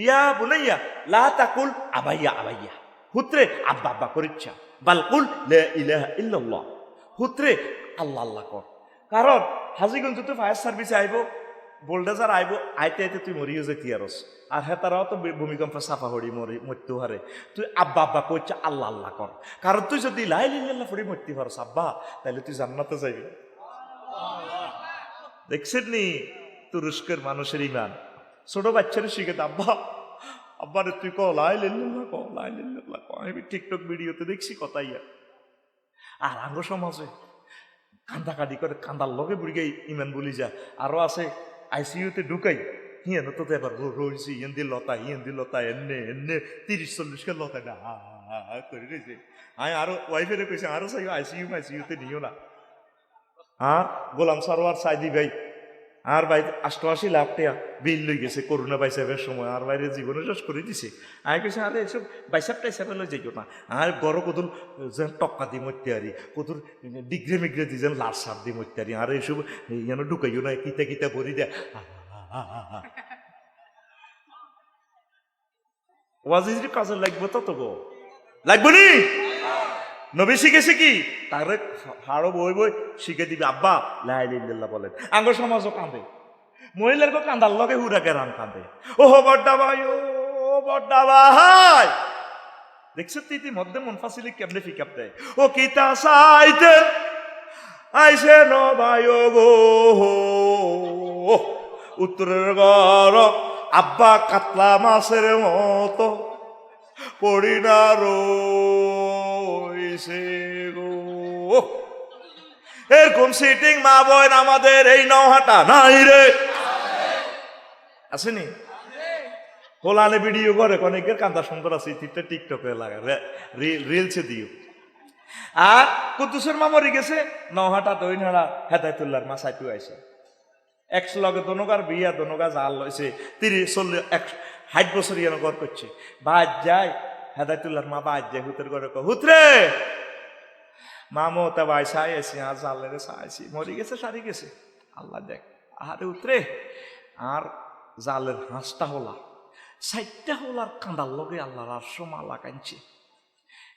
ইয়া বুনাইয়া লা তাকুল আবাইয়া আবাইয়া, হুতরে আব্বা আব্বা করিচ্ছা, বালকুল লা ইলাহা ইল্লাল্লাহ, হুতরে আল্লাহ আল্লাহ কর। কারণ হাজীগঞ্জ তো ফায়ার সার্ভিসে আইব, বোল্ডাজার আইব, আইতে আইতে তুই মরিও যে তিয়ারস, আর হ্যাঁ তারাও তো ভূমিকম্প সাফা হরি মরতে হারে। তুই আব্বা আব্বা কইছে আল্লাহ আল্লাহ কর, কারণ তুই যদি লা ইলাহা ইল্লাল্লাহ পড়ি মরতে পারস আব্বা, তাহলে তুই জান্নাতে যাইবি। দেখছেন নি তুরস্কের মানুষের ইমান। ছোট বাচ্চারা শিখে আব্বা আব্বারে তুই ক লা ইলাহা ইল্লাল্লাহ ক লা ইলাহা ইল্লাল্লাহ ক। আমি টিকটক ভিডিওতে দেখছি কথাইয়া। আর আঙ্গ সমাজে কান্দাকাটি করে, কান্দার লগে বুড়িগে ইমান বলি যা। আরো আছে আইসিইউতে ঢুকাই, হিয়েন তো এবার রয়েছি হিন্দি লতা এনে 30-40 কে লতা না করে রয়েছে। আমি আরো ওয়াইফের কইছে আরো চাই আইসিইউতে নিও না। আর গোলাম সারোয়ার সাইদি ভাই আর ভাই 88 লাখ টাকা বিল লই গেছে করোনা বাইসাপের সময়, আর বাইরে জীবনে শেষ করে দিছে। আমি কইছি আরে এসব বাইসাপ টাইসাপে লই যাইও না, আর গড় কদুর যেন টক্কা দি মরতে আরি, কদুর ডিগ্রে মিগ্রে দি যেন লাল সাপ দি মরতে আরি, আর এইসব যেন ঢুকাইও না, কিতা কিতা ভরি দেয় ওয়াজির কাজে লাগবে তত গো লাগবে নি নবী শিখেছে কি তারে হাড়ো বই বই শিখে দিবে আব্বা লা ইলাহা ইল্লাল্লাহ বলেন আঙ্গ সমাজও কাঁদে মহিলার গো কান্দার লগে হুরা কেরাম কাঁদে ও বড্ডা ভাই ও বড্ডা ভাই দেখছো তুই মধ্যে মন ফাঁসিলে কেমনে ফিকাপ দেয় ও কিতা সাইতে আইসে ন ভাই গো উত্তরের ঘর আব্বা কাতলা মাছের মতো পড়ি না রইছে গো এরকম সিটিং মা বোন আমাদের এই নওহাটা নাই রে আসেনি হোলানে ভিডিও করে অনেকের কান্দা সুন্দর আছে তিনটা টিকটকে লাগা রিলসে দিও আর কুদ্দুসের মা মরি গেছে নওহাটা দইনহারা হেদায়তুল্লাহর মা সাইটু আইছে 100 লগে দনগার বিয়া দনগা জাল লইছে 30-40 বছর ইয়ানো ঘর করছে বাদ যায় হেদায়তুল্লাহর মা বাদ যায় হুতের ঘরে হুতরে মামো তা ভাই সাই আছি আর জালের সাইছি মরি গেছে সারি গেছে আল্লাহ দেখ আরে উতরে আর জালের হাঁসটা হলা 60টা হোলার কাঁদার লগে আল্লাহর আর মালা কাঁদছে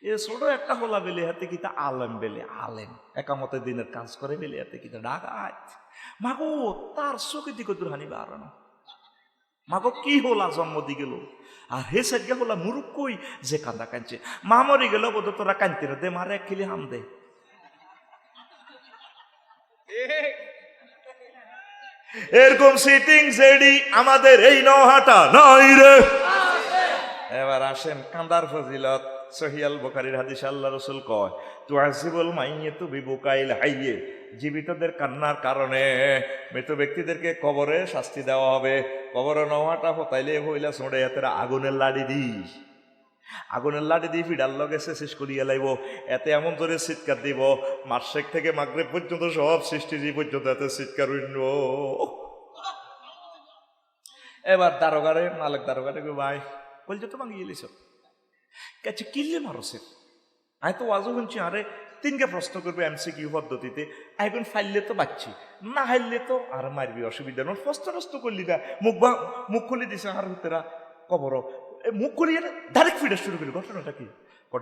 এ ছোট একটা হোলা বেলে হাতে কিতা আলেম বেলে আলেম একামতে দিনের কাজ করে বেলে হাতে কিতা ডাকাত মাগো তার চোখে দিকে দূর হানিবা আর না মাগো কি হোলা জন্ম দি গেল আর হে সাজ্ঞা হোলা মুরুখ কই যে কান্দা কাঁদছে মা মরি গেল বোধ তোরা কাঁদতে না দে মারে এক খিলি হাম দে এরকম সিটিং জেডি আমাদের এই নওহাটা নাই রে এবার আসেন কান্দার ফজিলত সহিয়াল বুখারীর হাদিস আল্লাহ রাসূল কয় তুআসিবুল মাইয়াতু বিবুকাইল হাইয়ে জীবিতদের কান্নার কারণে মৃত ব্যক্তিদেরকে কবরে শাস্তি দেওয়া হবে কবরে নওহাটা হতাইলে হইলা ছোড়ে এতেরা আগুনের লাড়ি দিয়ে ফিডার লগে শেষ করিয়া লাইব এতে এমন জোরে চিৎকার দিব মাসেক থেকে মাগরিব পর্যন্ত সব সৃষ্টিজীব পর্যন্ত এতে চিৎকার হইল এবার দারোগারে মালিক দারোগারে ভাই বলছে তো ভাঙিয়ে লিস কাছে কিনলে মারছে আমি তো ওয়াজও শুনছি আরে 3কে প্রশ্ন করবে MCQ পদ্ধতিতে এখন ফাইললে তো বাচ্ছি না হাইলে তো আর মারবি অসুবিধা নয় প্রশ্ন করলি না মুখ খুলে দিছে আর ভিতরা কবর মুখ খুলিয়ে ডাইরেক্ট ফিডার শুরু করি ঘটনাটা কি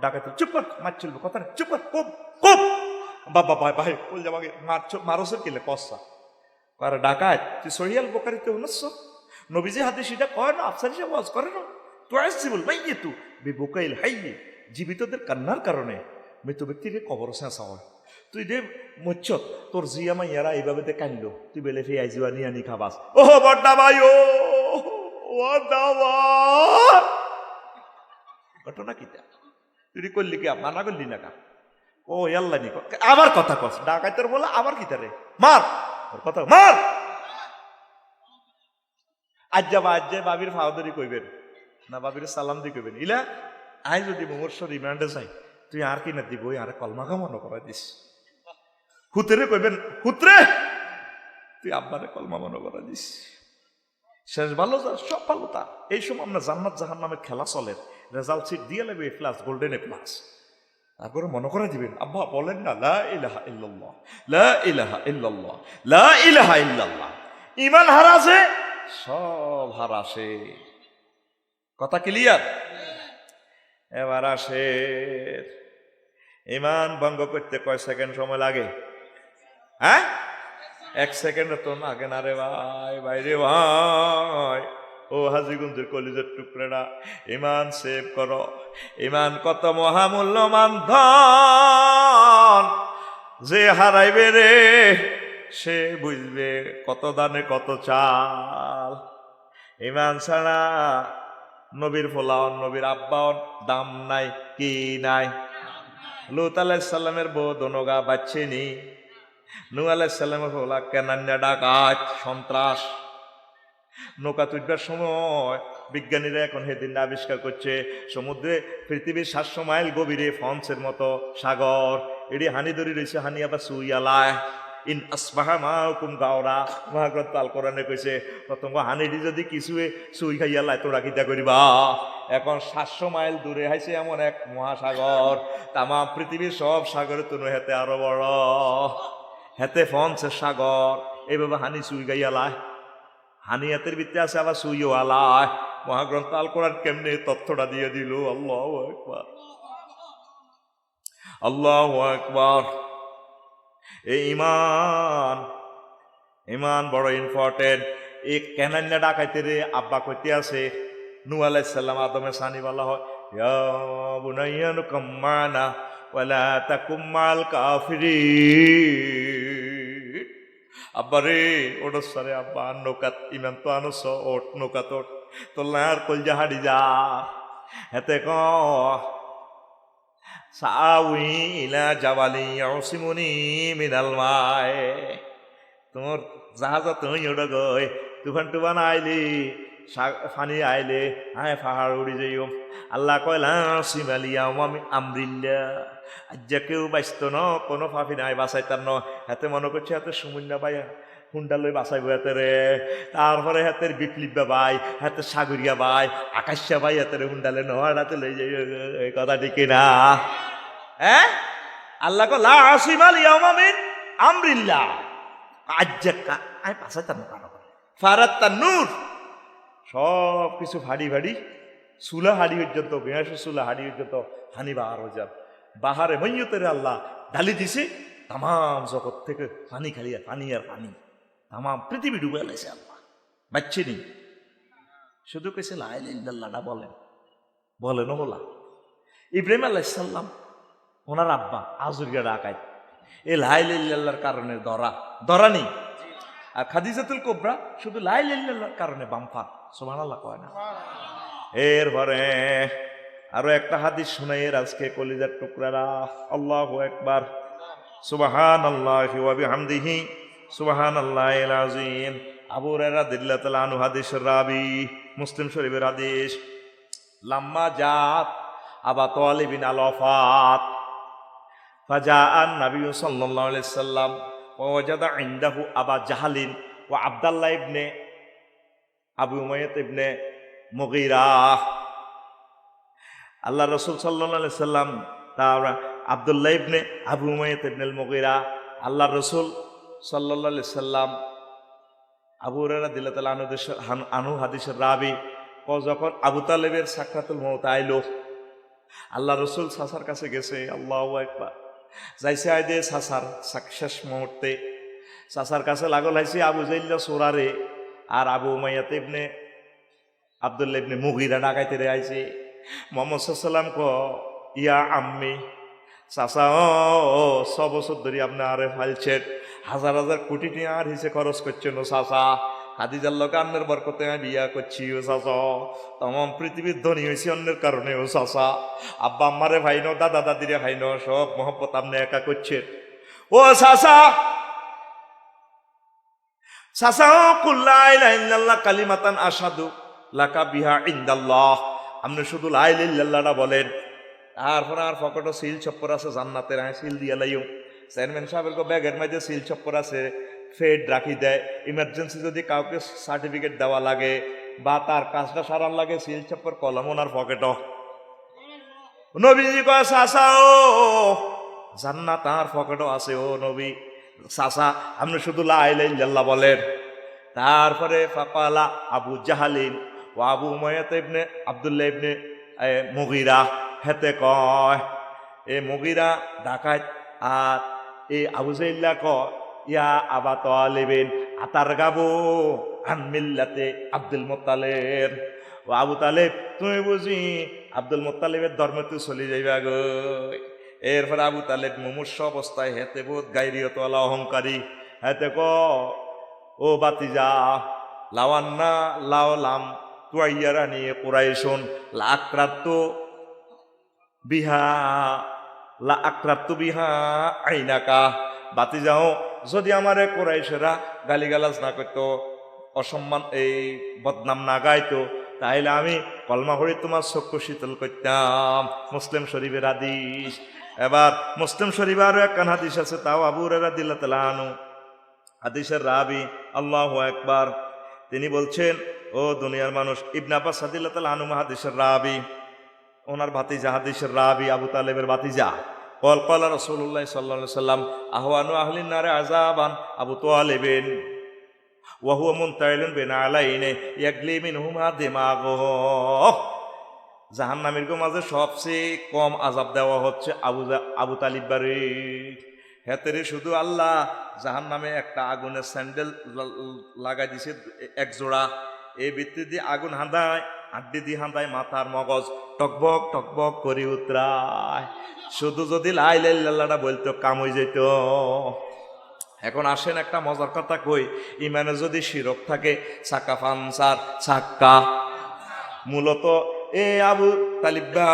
ডাকাতে চুপ কর মার চলবে কথা না চুপ কর কোপ কোপ বাবা ভাই ভাই বল যাবাকে মারসের কিলে কসা আর ডাকাত তুই সহিয়াল বুখারীতে শুনছ নবীজি হাদিস এটা কয় না আফসার হিসেবে ওয়াজ করে না তুআসিবুল মাইয়াতু বিবুকাইল হাইয়্যি জীবিতদের কান্নার কারণে মৃত ব্যক্তিকে কবর চেঁচা হয় তুই দে মচ্ছত তোর জিয়া মাইয়ারা এইভাবে তে কান্দলো তুই বেলে ফে আইজিবা নিয়ে আনি খাবাস ও বড়দা ভাই ও ঘটনা কিটা তুই করলি কি মানা করলি না কা ও আল্লাহ নি আবার কথা কস ডাকাইতের বলে আবার কিটা রে মার ওর কথা মার আজ বাবির ফাওদরি কইবেন না বাবির সালাম দি কইবেন ইলা আই যদি মোর রিমান্ডে যাই তুই আর কি না দিব আর কলমা কামনা করা দিস হুতরে কইবেন হুতরে তুই আব্বারে কলমা মনে করা দিস শেষ ভালো যা সব ভালো তা এই সময় আমরা জান্নাত জাহান্নামের খেলা চলে রেজাল্ট সিট দিয়ে লাগবে এ প্লাস গোল্ডেন এ প্লাস তারপরে মনে করে দিবেন আব্বা বলেন না লা ইলাহা ইল্লাল্লাহ লা ইলাহা ইল্লাল্লাহ লা ইলাহা ইল্লাল্লাহ ঈমান হারাছে সব হারাছে কথা ক্লিয়ার এবার আসে ঈমান ভঙ্গ করতে কয় সেকেন্ড সময় লাগে হ্যাঁ 1 সেকেন্ড তো লাগে না রে ভাই বাইরে ভাই ও হাজীগঞ্জের কলিজার টুকরাটা ঈমান সেভ করো ঈমান কত মহামূল্যবান ধন যে হারাইবে রে সে বুঝবে কত দানে কত চাল ঈমান ছাড়া নবীর ফলাওন নবীর আব্বাওন দাম নাই কি নাই লূত আলাইহিস সালামের বউ দনগা বাচ্চেনি নূহ আলাইহিস সালামের ফলা কেনান্না ডাকাত সন্ত্রাস নৌকা তুলবার সময় বিজ্ঞানীরা এখন সেদিন আবিষ্কার করছে সমুদ্রে পৃথিবীর 700 মাইল গভীরে ফন্সের মতো সাগর এটি হানি ধরি রয়েছে হানি আবার সুইয়ালায় ইন আসবাহা মাউকুম গাওরা মহাগ্রন্থ আল কোরআনে কইছে প্রথম হানিডি যদি কিছুয়ে সুই খাইয়া লাই তোরা কিতা করিবা এখন 700 মাইল দূরে হাইছে এমন এক মহাসাগর তামাম পৃথিবীর সব সাগরের তুলনা হেতে আরো বড় হেতে ফন্সের সাগর এইভাবে হানি সুই গাইয়া লাই হানি হাতের ভিতরে আছে আবার সুইও আলায় মহাগ্রন্থ আল কোরআন কেমনে তথ্যটা দিয়ে দিল। আল্লাহু আকবার, আল্লাহু আকবার। এই ইমান, ইমান বড় ইম্পর্টেন্ট। এই কেনান্না ডাকাইতে রে আব্বা কইতে আছে নূহ আলাইহিস সালাম আদমের সানি বলা হয়, ইয়া বুনাইয়া নুকাম মানা ওয়ালা তাকুম মাল কাফিরিন। আব্বা রে ওডস সারে আব্বা নৌকাত ইমান তো আনস ওট নৌকাত ওট তোলার কলজা হাড়ি যা হেতে ক সাউই ইলা জাবালি ইয়াসিমুনি মিনাল মায়। তোমার জাহাজ তুমি ওটা গই তুফান টুফান আইলি ফানি আইলে হায় পাহাড় উড়ি যাইও। আল্লাহ কয়লা সিমালিয়া আমি আমরিল্লা আজ্জা কেউ বাঁচত ন কোনো ফাফি নাই বাঁচাইতার ন। হাতে মনে করছে হাতে সমুন্যা বাই হুন্ডা লই বাঁচাইব হাতে রে। তারপরে হাতের বিপ্লিপ বাই হাতে সাগরিয়া বাই আকাশা বাই হাতের হুন্ডালে নহাতে লই যাই। এই কথা ঠিক না? হ্যাঁ, আল্লাহ কলা সিমালিয়া মিন আমরিল্লা আজ্জা আয় বাঁচাইতার না কারো ফারাত তার নূর সব কিছু ভাড়ি ভাড়ি সুলা হাড়ি পর্যন্ত বেঁশ সুলা হাড়ি পর্যন্ত হানি বাহার হয়ে যান বাহারে মৈয়তের আল্লাহ ঢালি দিছে। তাম জগৎ থেকে পানি খালিয়া পানি আর পানি তাম পৃথিবী ডুবে লাইছে আল্লাহ বাচ্চে নি। শুধু কেছে লা ইলাহা ইল্লাল্লাহটা বলেন বলেন বলা। ইব্রাহিম আলাইহিস সালাম ওনার আব্বা আজুরিয়া ডাকায় এই লা ইলাহা ইল্লাল্লাহর কারণে দরানি। আর খাদিজাতুল কুবরা শুধু লা ইলাহা ইল্লাল্লাহর কারণে বামফা। সুবহানাল্লাহ কয় না? এরপরে আরো একটা হাদিস শুনাইয়ের আজকে কলিজার টুকরারা। আল্লাহু আকবার, সুবহানাল্লাহি ওয়া বিহামদিহি সুবহানাল্লাহিল আযীম। আবু হুরায়রা রাদিয়াল্লাহু তাআলা আনহু হাদিসের রাবী, মুসলিম শরীফের হাদিস। লাম্মা জাত আবা তালিবিন আল ওয়াফাত ফাজাআন নবী সাল্লাল্লাহু আলাইহি সাল্লাম ওয়াজাদা ইনদাহু আবা জাহলিন ওয়া আব্দুল্লাহ ইবনে আবু উমাইয়া ইবনে মুগীরা। আল্লাহ রাসূল সাল্লাল্লাহু আলাইহি সাল্লাম তার আব্দুল্লাহ ইবনে আবু উমাইয়া ইবনে আল মুগীরা, আল্লাহ রাসূল সাল্লাল্লাহু আলাইহি সাল্লাম আবু হুরায়রা রাদিয়াল্লাহু তাআলা আনহু হাদিসের রাবী। যখন আবু তালেবের সাকরাতুল মউত আইলো আল্লাহ রাসূল চাচার কাছে গেছে। আল্লাহু আকবার, যাইছে আইদে চাচার শেষ মুহূর্তে চাচার কাছে লাগল হাইছে আবু জাইল্লা সোরারে আর আবু উমাইয়া ইবনে আব্দুল্লাহ ইবনে মুগীরা ডাকাইতে রে আইছে। মুহাম্মদ সাল্লাল্লাহু আলাইহি সাল্লাম ইয়া আম্মি চাচা ও 6 বছর ধরে আপনি আরে ফাইলছেন, হাজার হাজার কোটি টাকা আর হিসে খরচ করছেন ও চাচা। খাদিজার লোক অন্যের বরকতে আমি বিয়া করছি ও চাচা। তমাম পৃথিবীর ধনী হয়েছি অন্যের কারণে ও চাচা। আব্বা আম্মারে ভাই নো দাদা দাদিরে ভাই নো সব মহব্বত আপনি একা করছেন ও চাচা। চাচা ও কুল্লা ইলাহা ইল্লাল্লাহ কালিমাতান আশহাদু লাকা বিহা ইনদাল্লাহ। আপনি শুধু লা ইলাহা ইল্লাল্লাহটা বলেন। তারপর আর পকেটে সিল ছপ্পর আছে জান্নাতের, আমি সিল দিয়া লাইও। চেয়ারম্যান সাহেবের ব্যাগের মধ্যে সিল ছপ্পর আছে, ফেড রাখি দেয়। ইমার্জেন্সি যদি কাউকে সার্টিফিকেট দেওয়া লাগে বা তার কাজটা সারার লাগে সিল ছপ্পর কলম ওনার পকেটও। নবীজি কয় চাচা ও জান্নাত তার পকেটও আছে ও নবী। চাচা আপনি শুধু লা ইলাহা ইল্লাল্লাহ বলেন। তারপরে ফাকালা আবু জাহালিন ও আবু উমাইয়া ইবনে আব্দুল্লাহ ইবনে মুগীরা হেতে কয় এ মুগীরা ডাকাত আর এই আবু জাইল্লা কয় ইয়া আবা তালিবিন আতার গাবো আন মিল্লাতে আব্দুল মুত্তালিব। ও আবু তালেব তুমি বুঝি আব্দুল মুত্তালিবের ধর্মতে চলে যাইবা গো। এরপরে আবু তালেব মুমূর্ষ অবস্থায় হেতে বহুত গাইরিয়তওয়ালা অহংকারী হেতে ক ও বাতিজা লাওয়ান্না লাওলাম তুয়াইয়ারা নিয়ে কুরাইশুন লা আক্রাত্তু বিহা আইনাকা। বাতি যাও যদি আমারে কুরাইশেরা গালিগালাজ না করতো, অসম্মান এই বদনাম না গাইতো, তাহলে আমি কলমা পড়ে তোমার চক্ষু শীতল করতাম। মুসলিম শরীফের হাদিস। এবার মুসলিম শরীফে আরো একখান হাদিস আছে, তাও আবু হুরায়রা রাদিয়াল্লাহু তাআলা আনহু হাদিসের রাবী। আল্লাহু আকবার। তিনি বলছেন ও দুনিয়ার মানুষ, ইবনে আব্বাস রাদিয়াল্লাহু তাআলা আনহু হাদিসের রাবী, ওনার ভাতিজা হাদিসের রাবী আবু তালেবের ভাতিজা। কল রাসূলুল্লাহ সাল্লাল্লাহু আলাইহি সাল্লাম আহওয়ানু আহলিন নারে আযাবান আবু তালিবিন। ওয়াহুয়া মুনতাইলুন বিনা আলাইনে ইয়াগলি মিনহুমা দিমাগুহ। জাহান্নামীর মাঝে সবচেয়ে কম আযাব দেওয়া হচ্ছে আবু তালিব বারে। হেতেরে শুধু আল্লাহ জাহান্নামে একটা আগুনের স্যান্ডেল লাগাই দিছে এক জোড়া, এই ভিত্তি দিয়ে আগুন হাঁদায়, আড্ডি দিয়ে হাঁদায়, মাথার মগজ টকবক টকবক করে উতরায়। শুধু যদি লা ইলাহা ইল্লাল্লাহটা বলতো কাম হয়ে যেত। এখন আসেন একটা মজার কথা কই, ইমানে যদি শিরক থাকে ছাক্কা ফানসার ছাক্কা। মূলত এ আবু তালিবা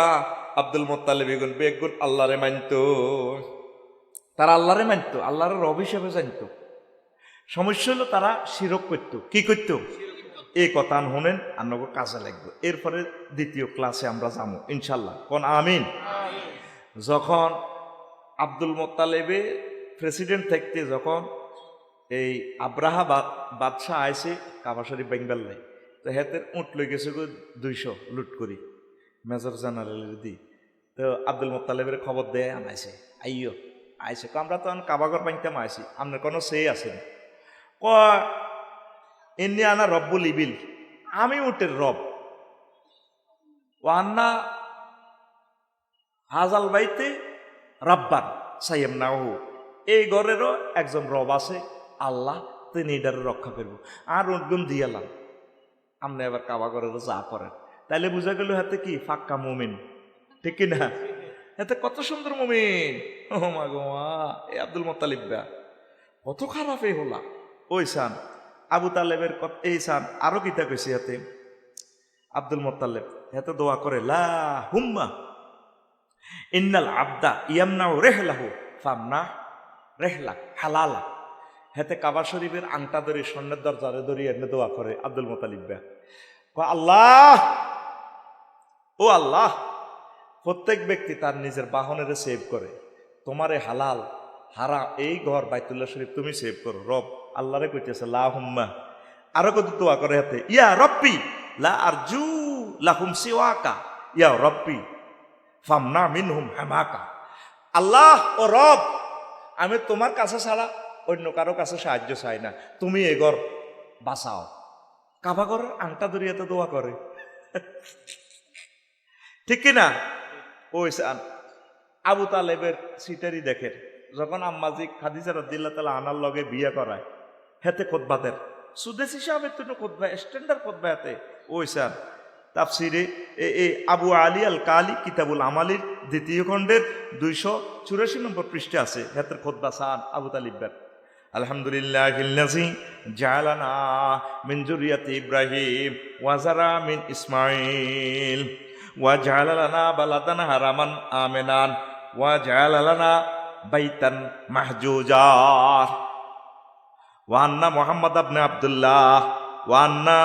আব্দুল মোত্তালিব বেগুন আল্লাহরে মানতো, তারা আল্লাহরে মানতো, আল্লাহর রব হিসেবে জানতো। সমস্যা হলো তারা শিরক করত। কি করত? এই কথা শুনেন আপনাকে কাজে লাগবে। এরপরে দ্বিতীয় ক্লাসে আমরা যাবো ইনশাল্লাহ, কোন আমিন। যখন আব্দুল মোত্তালিবে প্রেসিডেন্ট থাকতে যখন এই আব্রাহা বাদশাহ আইসে কাবা শরীফ বেঙ্গাল লাই, তো হেতের উঁট লই গেছে 200 লুট করি মেজর জেনারেলের দি। তো আব্দুল মোত্তালিবের খবর দেয় আনাইছে, আইয়ো আইসে আমরা তো কাবাগর পাইতাম আইসি, আপনার কোনো সেই আছে না? এমনি আনা রব্বুল ইবিল, আমি উটের রব। ওয়ান্না হাজাল বাইতে রাব্বান সাইয়েম নাহু, এই ঘরেরও একজন রব আছে আল্লাহ, তিনি এটার রক্ষা করব। আর উটগুন দিয়ালাম, আপনি এবার কাবা ঘরেরও যা করেন। তাইলে বুঝা গেল হাতে কি ফাক্কা মুমিন, ঠিক কিনা? এতে কত সুন্দর মুমিন। ও মা গো মা, এই আব্দুল মোত্তালিব কত খারাপ এই হলা। ওই সান আবু তালেবের এই সান আরো কিতা কইছে হাতে আব্দুল মোত্তালিব এত দোয়া করে, লা হুম্মা ইন্নাল আবদা ইয়ামনাউ রেহলাহু ফামনা রেহলা হালালা। হেতে কাবা শরীফের আংটা ধরে স্বর্ণের দরজারে ধরিয়ে এনে দোয়া করে আব্দুল মোত্তালিব। আল্লাহ, ও আল্লাহ, প্রত্যেক ব্যক্তি তার নিজের বাহনের সেভ করে, তোমারে হালাল হারা এই ঘর বাইতুল্লাহ শরীফ তুমি সেভ করো। রব আল্লাহরে কইতেছে লা হুম্মা। আরো কত দোয়া করে হাতে, ইয়া রব্বি লা আরজু লাহুম সিওয়াকা ইয়া রব্বি ফামনা মিনহুম হামাকা। আল্লাহ ও রব, আমি তোমার কাছে ছাড়া অন্য কারো কাছে সাহায্য চাই না, তুমি এ ঘর বাঁচাও। কাবা ঘরের আংটা ধরিয়াতে দোয়া করে, ঠিক কিনা? ওই আবু তালেবের সিটারি দেখেন, যখন আম্মাজি খাদিজা রাদিয়াল্লাহু তাআলা আনার লগে বিয়ে করায়, হেতে খুতবাদের সুদেশী সাহেবের তো খুতবা স্ট্যান্ডার্ড খুতবা। হেতে ওই স্যার তাফসিরে আবু আলী আল কালি কিতাবুল আমালির 2য় খণ্ডের 284 নম্বর পৃষ্ঠা আছে হেতের খুতবা সান আবু তালিবের। আলহামদুলিল্লাহিল্লাযী জাআলানা মিন যুররিয়াতি ইব্রাহিম ওয়া যারা মিন ইসমাঈল ওয়া জাআলা লানা বালাদান হারামান আমিনান ওয়া জাআলা লানা বাইতান মাহজুজা ওয়া আন্না মুহাম্মদ ইবনে আব্দুল্লাহ ওয়া আন্না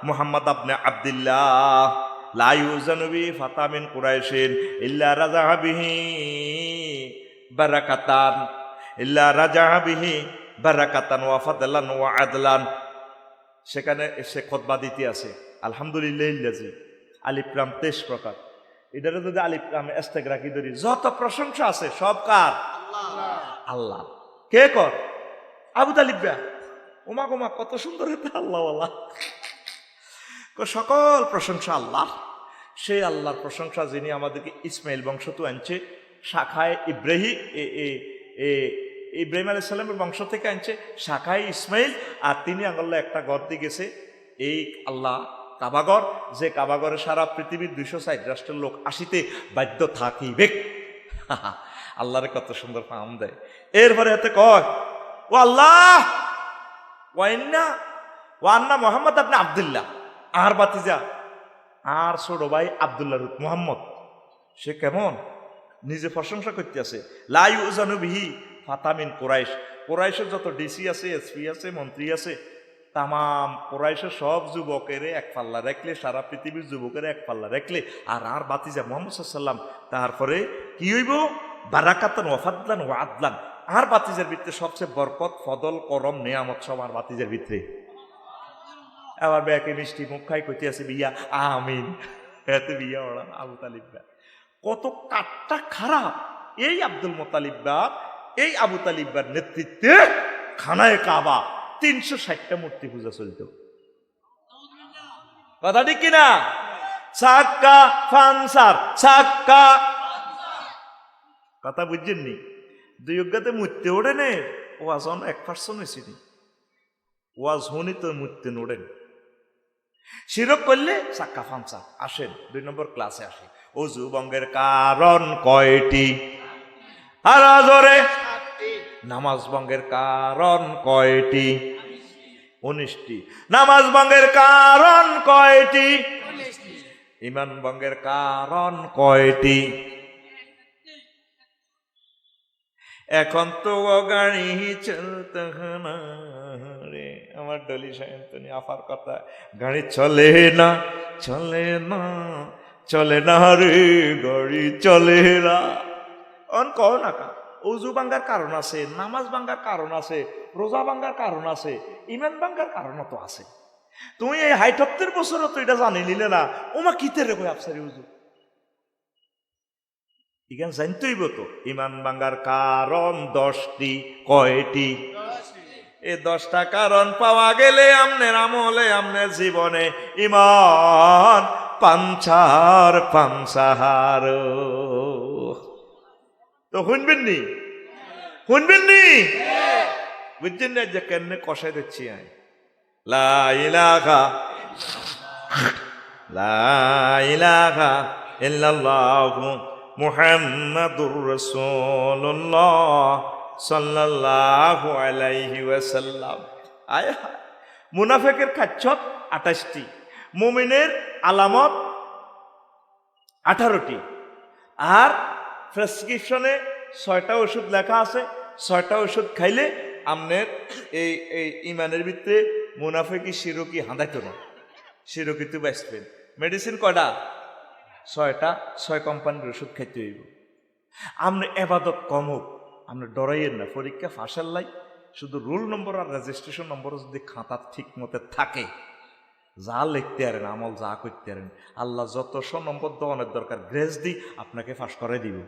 মুহাম্মদ ইবনে আব্দুল্লাহ লা ইউজানু বি ফাতা মিন কুরাইশিন ইল্লা রাজাহা বিহি বারাকাতান ইল্লা রাজাহা বিহি বারাকাতান ওয়া ফাদলান ওয়া আদলান। সেখানে সে খুতবা দিতে আছে আলহামদুলিল্লাহিল্লাযী আলিফ লাম 23 প্রকার। এটারে যদি আলিফ লাম ইস্তেগরাকি ধরি, যত প্রশংসা আছে সব কার? আল্লাহ। কে কর? আবু তালিব। ওমা গোমা কত সুন্দর এটা আল্লাহ ওয়ালা। সকল প্রশংসা আল্লাহ। সেই আল্লাহর প্রশংসা যিনি আমাদেরকে ইসমাইল বংশ তো আনছে, শাখায় ইব্রাহিম আলাইহিস সালামের বংশ থেকে আনছে শাখায় ইসমাইল, আর তিনি আল্লাহ একটা ঘর দিয়ে গেছে এই আল্লাহ কাবাগর, যে কাবাগরে সারা পৃথিবীর 260 রাষ্ট্রের লোক আসিতে বাধ্য থাকিবে। আল্লাহরে কত সুন্দর ফার্ম দেয়। এরপরে হাতে কয় ও আল্লাহ ওয়ান্না মোহাম্মদ আপনি আব্দুল্লাহ, আর বাতিজা আর ছোট ভাই আব্দুল্লাহ মোহাম্মদ। সে কেমন নিজে প্রশংসা করতে আছে। লা ইউজানু বিহি ফাতামিন কুরাইশ, কুরাইশের যত ডিসি আছে, এসপি আছে, মন্ত্রী আছে, তামাম কুরাইশের সব যুবকের এক পাল্লা রাখলে, সারা পৃথিবীর যুবকের এক পাল্লা রাখলে, আর বাতিজা মুহাম্মদ সাল্লাল্লাহু আলাইহি ওয়াসাল্লাম, তারপরে কি হইব? বারাকাতান ওয়া ফাদলান ওয়া আদলান। আর বাতিজের ভিতরে সবচেয়ে বরকত ফদল করম নিয়ামত সব আর বাতিজের ভিতরে। আবার ব্যাকে মিষ্টি মুখ খাই কইতে আছে বিয়া আমিন। এতে বিয়া ওরা আবু তালিব। কত কাটটা খারাপ এই আব্দুল মোত্তালিব, এই আবু তালিবার নেতৃত্বে খানায়ে কাবা 360টা মূর্তি পূজা চলত। কথা ঠিক কিনা? সাক্কা ফানসার, সাক্কা, কথা বুঝছেন নি? দুই অজ্ঞাতে মূর্তি ওড়ে নে, ওয়াজ 1% হয়েছি, ওয়াজ হনি তো মূর্তি নোড়েন। শিরক করলে সাক্কা ফানসার আসেন, 2 নম্বর ক্লাসে আসে। অজু ভঙ্গের কারণ কয়টি? আর জোরে। নামাজ ভঙ্গের কারণ কয়টি? 19টি। নামাজ ভঙ্গের কারণ কয়টি? ঈমান ভঙ্গের কারণ কয়টি? এখন তো গাড়ি চলতে না রে, আমার ডলি সায়ন্তনী আফার কথা, গাড়ি চলে না, চলে না, চলে না রে, গাড়ি চলে না। অন কও না কা, অজু ভাঙ্গার কারণ আছে, নামাজ ভাঙ্গার কারণ আছে, রোজা ভাঙ্গার কারণ আছে, ঈমান ভাঙ্গার কারণ তো আছে। তুমি এই ৭৮ বছরও তো এটা জানি নিলে না, ওমা কিতে রে কই আফসারি হুজুর, এখানে জানতেইব তো। ঈমান ভাঙ্গার কারণ 10টি। কয়টি? এই 10টা কারণ পাওয়া গেলে আমনের আমলে, আমনের জীবনে ঈমান পাঞ্চার পাঞ্চাহার। তো শুনবেন নি? শুনবেন নি? বুঝছেন না যে কেন কষাই দিচ্ছি আমি? লা ইলাহা, লা ইলাহা ইল্লাল্লাহু মুহাম্মাদুর রাসূলুল্লাহ সাল্লাল্লাহু আলাইহি ওয়াসাল্লাম। আয় মুনাফিকের খাচ্ছত 28টি, মুমিনের আলামত 18টি, আর প্রেসক্রিপশনে 6টা ওষুধ লেখা আছে। 6টা ওষুধ খাইলে আমনের এই ইমানের ভিতরে মুনাফিকি শিরকি হাঁদাইতো না, শিরকি তো বাঁচবেন। মেডিসিন কয়টা? 6টা, 6 কোম্পানির ওষুধ খাইতে হইব। আপনি এবাদত কম হোক, আপনি ডরাইয়েন না, পরীক্ষা ফাঁসার লাই শুধু রোল নম্বর আর রেজিস্ট্রেশন নম্বর যদি খাতা ঠিক মতো থাকে, যা লিখতে পারেন, আমল যা করতে পারেন, আল্লাহ যত নম্বর দেওয়ানোর দরকার গ্রেস দিই আপনাকে ফাঁস করে দিব।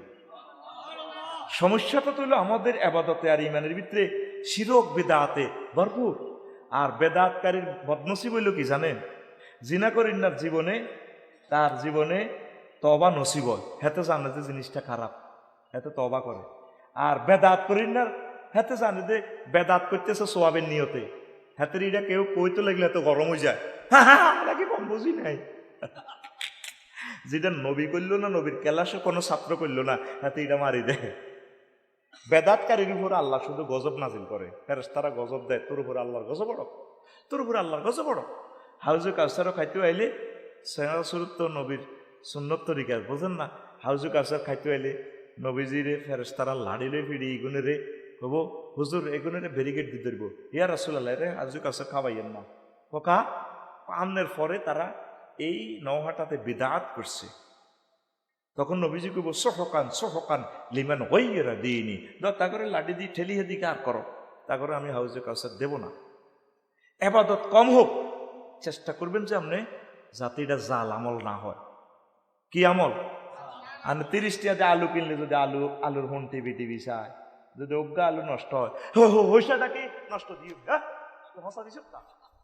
সমস্যাটা তো হলো আমাদের আবাদতে আর ইমানের ভিতরে শিরক বেদাতে ভরপুর। আর বেদাতকারীর বদনসিব হইল কি জানেন? জিনা করিনার জীবনে, তার জীবনে তবা নসিব হয়, হেতে জানে যে জিনিসটা খারাপ, হেতে তবা করে। আর বেদাত করিনার হেতে জানে যে বেদাত করতেছে সোয়াবের নিয়তে, হাতের এটা কেউ কইতে লাগলে এত গরম হয়ে যায়, আমরা কি কম বুঝি নাই। যেটা নবী করলো না, নবীর ক্লাসে কোনো ছাত্র করলো না, হাতে এটা মারি দেয়। বেদাতকারীর উপর আল্লাহ শুধু গজব নাজিল করে, ফেরেশতারা গজব দেয়, তোর উপর আল্লাহর গজব পড়ো, তোর উপর আল্লাহর গজব পড়ো। হাউজু কাউসারও খাইতে আইলে সুরত তো নবীর সুন্নত তরিকা বোঝেন না, হাউজু কাউসার খাইতে আইলে নবীজিরে ফেরেশতারা লাড়িলে ফিরি ইগুনে রে হবো, হুজুর এগুনে ব্যারিকেড দিয়ে ধরবো, ইয়া রাসূলুল্লাহ রে হাউজু কাউসার খাওয়াইয়েন না। কোকা আমনের পরে তারা এই নওহাটাতে বিদআত করছে। তখন নবীজি কইব সহকান সহকান লিমান গায়রা দীনি, তা করে লাঠি দিয়ে ঠেলি হেদিকে আর করো, তা করে আমি হাউজে কাউসার দেব না। এবাদত কম হোক, চেষ্টা করবেন যে আপনি যাতে এটা জাল আমল না হয়। কি আমল? আর 30 টাকা আলু কিনলে যদি আলুর হন টিভি চায়, যদি অজ্ঞা আলু নষ্ট হয়, হইসাটাকে নষ্ট দিও, হ্যাঁ হসা দিছ না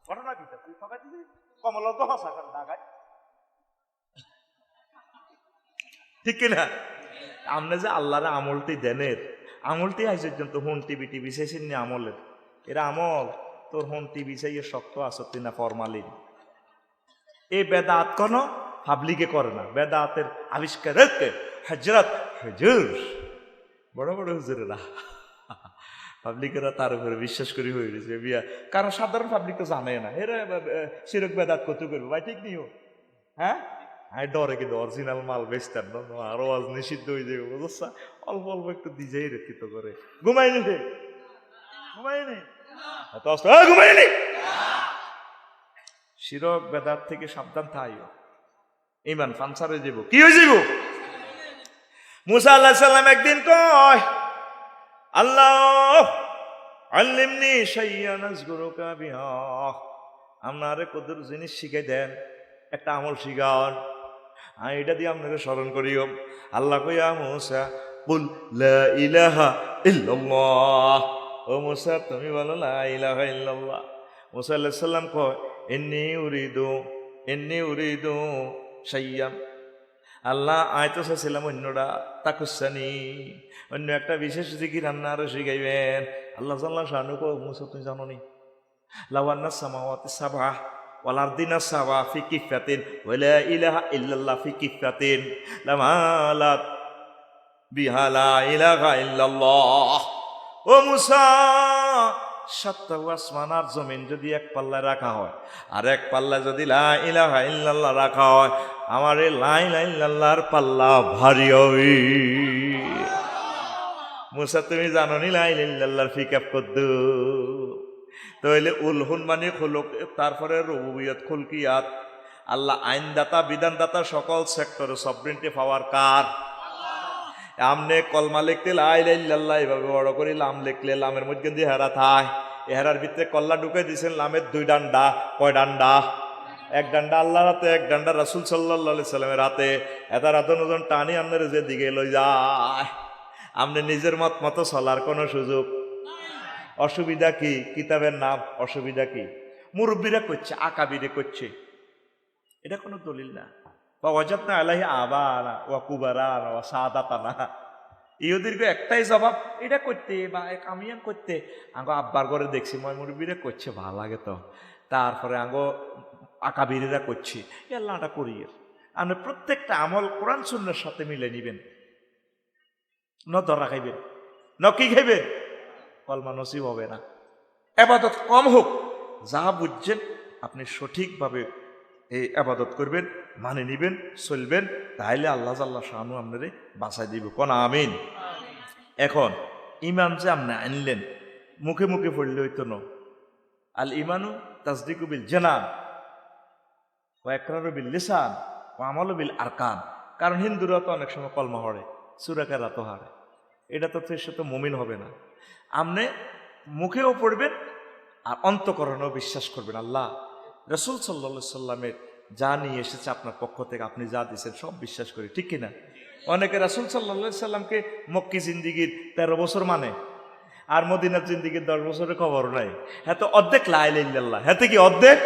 ঘটনা কি তুই ঠকাই দিবি, কমল তো হসা কান ঢাকায়, ঠিক কিনা? আপনি যে আল্লাহর আমলটি দেনের, আমলটি আজ পর্যন্ত হন টিভি চাইছেন না আমলের, এরা আমল তোর হন টিভি চাইয়ে শক্ত আসতি না ফরমালিন। এই বেদাত কোনো পাবলিকে করে না, বেদাতের আবিষ্কার হজরত হুজুর, বড় বড় হুজুরেরা, পাবলিকেরা তার উপরে বিশ্বাস করে হয়ে গেছে বিয়া, কারণ সাধারণ পাবলিক তো জানে না, এরা শিরক বেদাত কত করবে ভাই, ঠিক নিও। হ্যাঁ আমি ডরে কিন্তু অরিজিনাল মাল বেচতাম না, আরো আজ নিষিদ্ধ হয়ে যাবে, বুঝছা? অল্প অল্প একটু দিজেই রক্ষিত করে। ঘুমাইনি রে, ঘুমাইনি, ঘুমাইনি। শিরক বেদাত থেকে সাবধান থাইও, ঈমান পাঞ্চার হয়ে যাব। কি হয়ে যাব? মুসা আলাইহিস সালাম একদিন কয়, আল্লাহ আল্লিমনি শাইয়ান আযকুরুকা বিহা, আপনারে কদর জিনিস শিখাই দেন, একটা আমল শিখান, আমি এটা দিয়ে আপনাকে স্মরণ করিও। আল্লাহ কইয়া মুসা কুল লা ইলাহা ইল্লাল্লাহ, ও মুসা তুমি বলো লা ইলাহা ইল্লাল্লাহ। মুসা আলাইহিস সালাম কয় ইন্নী উরিদু শাইয়াম, আল্লাহ আয়তো চাইছিলাম অন্যটা তাকুসানি, অন্য একটা বিশেষ জিকির রান্না আরো শিখাইবেন। আল্লাহ জাল্লা শানু কয় মুসা তুমি জানো নি লাওয়ান্না সামাওয়াতি সাবআ ওয়াল আরদিনা সাবআ ফি কিফাতিন ওয়া লা ইলাহা ইল্লাল্লাহ ফি কিফাতিন লামালাত বিহা লা ইলাহা ইল্লাল্লাহ। ও মুসা, সাতটা আসমান আর জমিন যদি এক পাল্লায় রাখা হয় আর এক পাল্লায় যদি লা ইলাহা ইল্লাল্লাহ রাখা হয়, আমার এই লা ইলাহা ইল্লাল্লাহর পাল্লা ভারী হবে। মুসা তুমি জানো নি লা ইলাহা ইল্লাল্লাহর ফিকাপ কদ্দু? তাহলে উলহুন মানে খুলুক, তারপরে রুবুবিয়ত খুলকিয়াত। আল্লাহ আইনদাতা বিধানদাতা, সকল সেক্টরে সবরিনটি পাওয়ার কার? আমনে কলমা লিখতে লা ইলাহা ইল্লাল্লাহ এভাবে বড় করে লাম লিখলে লামের মধ্যে দিয়ে হেরা থায়, এহারার ভিতরে কল্লা ঢুকে দিয়েছেন লামের দুই ডান্ডা। কয় ডান্ডা? এক ডান্ডা আল্লাহর হাতে, এক ডান্ডা রাসূল সাল্লাল্লাহু আলাইহি সাল্লামের হাতে। এটার হাতে নজন টানি আপনার যে দিকে লই যায়, আপনি নিজের মত মতো চলার কোনো সুযোগ। অসুবিধা কি? কিতাবের নাম অসুবিধা কি? মুরব্বীরা করছে, আকাবিরে করছে, এটা কোনো দলিল না। বা ওয়াজাদনা আলাইহি আবানা ওয়া কুবারানা ওয়া সাদাতানা, ইহুদির একটাই জবাব, এটা করতে বা কামিয়ান করতে। আঙ্গো আব্বার ঘরে দেখছি ময় মুরব্বীরা করছে, ভালো লাগে তো। তারপরে আঙ্গো আকাবিরেরা করছে, আল্লাহটা করিয়ে। আপনি প্রত্যেকটা আমল কোরআন সুন্নাহর সাথে মিলে নিবেন, ন ধরা খাইবেন, ন কি খাইবেন, কলমা নসিব হবে না। আবাদত কম হোক, যা বুঝছেন আপনি সঠিকভাবে এই আবাদত করবেন, মানে নিবেন, চলবেন, তাইলে আল্লাহ জাল্লা শানু আপনারে বাঁচাই দিব। কোন আমিন। এখন ইমান যে আপনি আনলেন, মুখে মুখে পড়লে হইতো না। আল ইমানু তাসদিকু বিল জানান ওয়া ইকরারু বিল লিসান ওয়া আমালু বিল আরকান। কারণ হিন্দুরা তো অনেক সময় কলমা পড়ে, সূরা কেরাত হারে, এটা তো সে তো মুমিন হবে না। আপনি মুখেও পড়বেন আর অন্তঃকরণেও বিশ্বাস করবেন। আল্লাহ রাসূল সাল্লাল্লাহু আলাইহি সাল্লামের যা নিয়ে এসেছে আপনার পক্ষ থেকে, আপনি যা দিয়েছেন সব বিশ্বাস করি, ঠিক কিনা? অনেকে রাসূল সাল্লাল্লাহু আলাইহি সাল্লামকে মক্কি জিন্দিগির 13 বছর মানে, আর মদিনার জিন্দিগির 10 বছরের খবর নাই। হ্যাঁ তো অর্ধেক লা ইলাহা ইল্লাল্লাহ, হ্যাঁ কি অর্ধেক